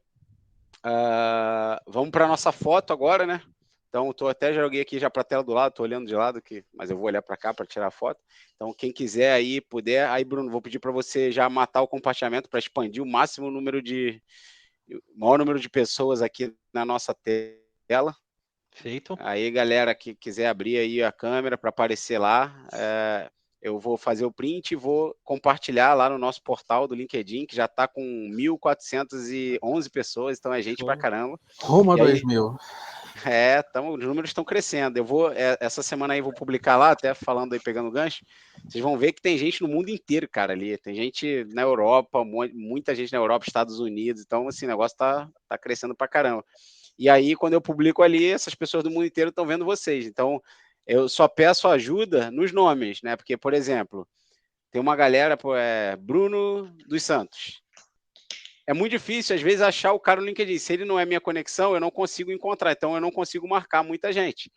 vamos para a nossa foto agora, né? Então, até joguei aqui já para a tela do lado, estou olhando de lado, mas eu vou olhar para cá para tirar a foto. Então, quem quiser aí, puder, aí, Bruno, vou pedir para você já matar o compartilhamento para expandir o maior número de pessoas aqui na nossa tela. Feito. Aí, galera que quiser abrir aí a câmera para aparecer lá, eu vou fazer o print e vou compartilhar lá no nosso portal do LinkedIn, que já está com 1.411 pessoas, então é gente pra caramba. Rumo a 2.000. Os números estão crescendo. Essa semana aí vou publicar lá, até falando aí, pegando gancho, vocês vão ver que tem gente no mundo inteiro, cara, ali. Tem gente na Europa, muita gente na Europa, Estados Unidos, então, assim, o negócio tá crescendo pra caramba. E aí, quando eu publico ali, essas pessoas do mundo inteiro estão vendo vocês. Então, eu só peço ajuda nos nomes, né? Porque, por exemplo, tem uma galera, Bruno dos Santos. É muito difícil, às vezes, achar o cara no LinkedIn. Se ele não é minha conexão, eu não consigo encontrar. Então, eu não consigo marcar muita gente.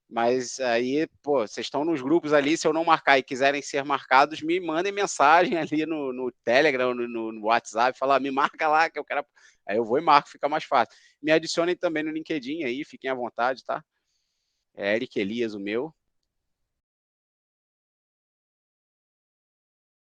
Mas aí, vocês estão nos grupos ali. Se eu não marcar e quiserem ser marcados, me mandem mensagem ali no Telegram, no WhatsApp. Falar, me marca lá que eu quero. Aí eu vou e marco, fica mais fácil. Me adicionem também no LinkedIn aí, fiquem à vontade, tá? É Eric Elias, o meu.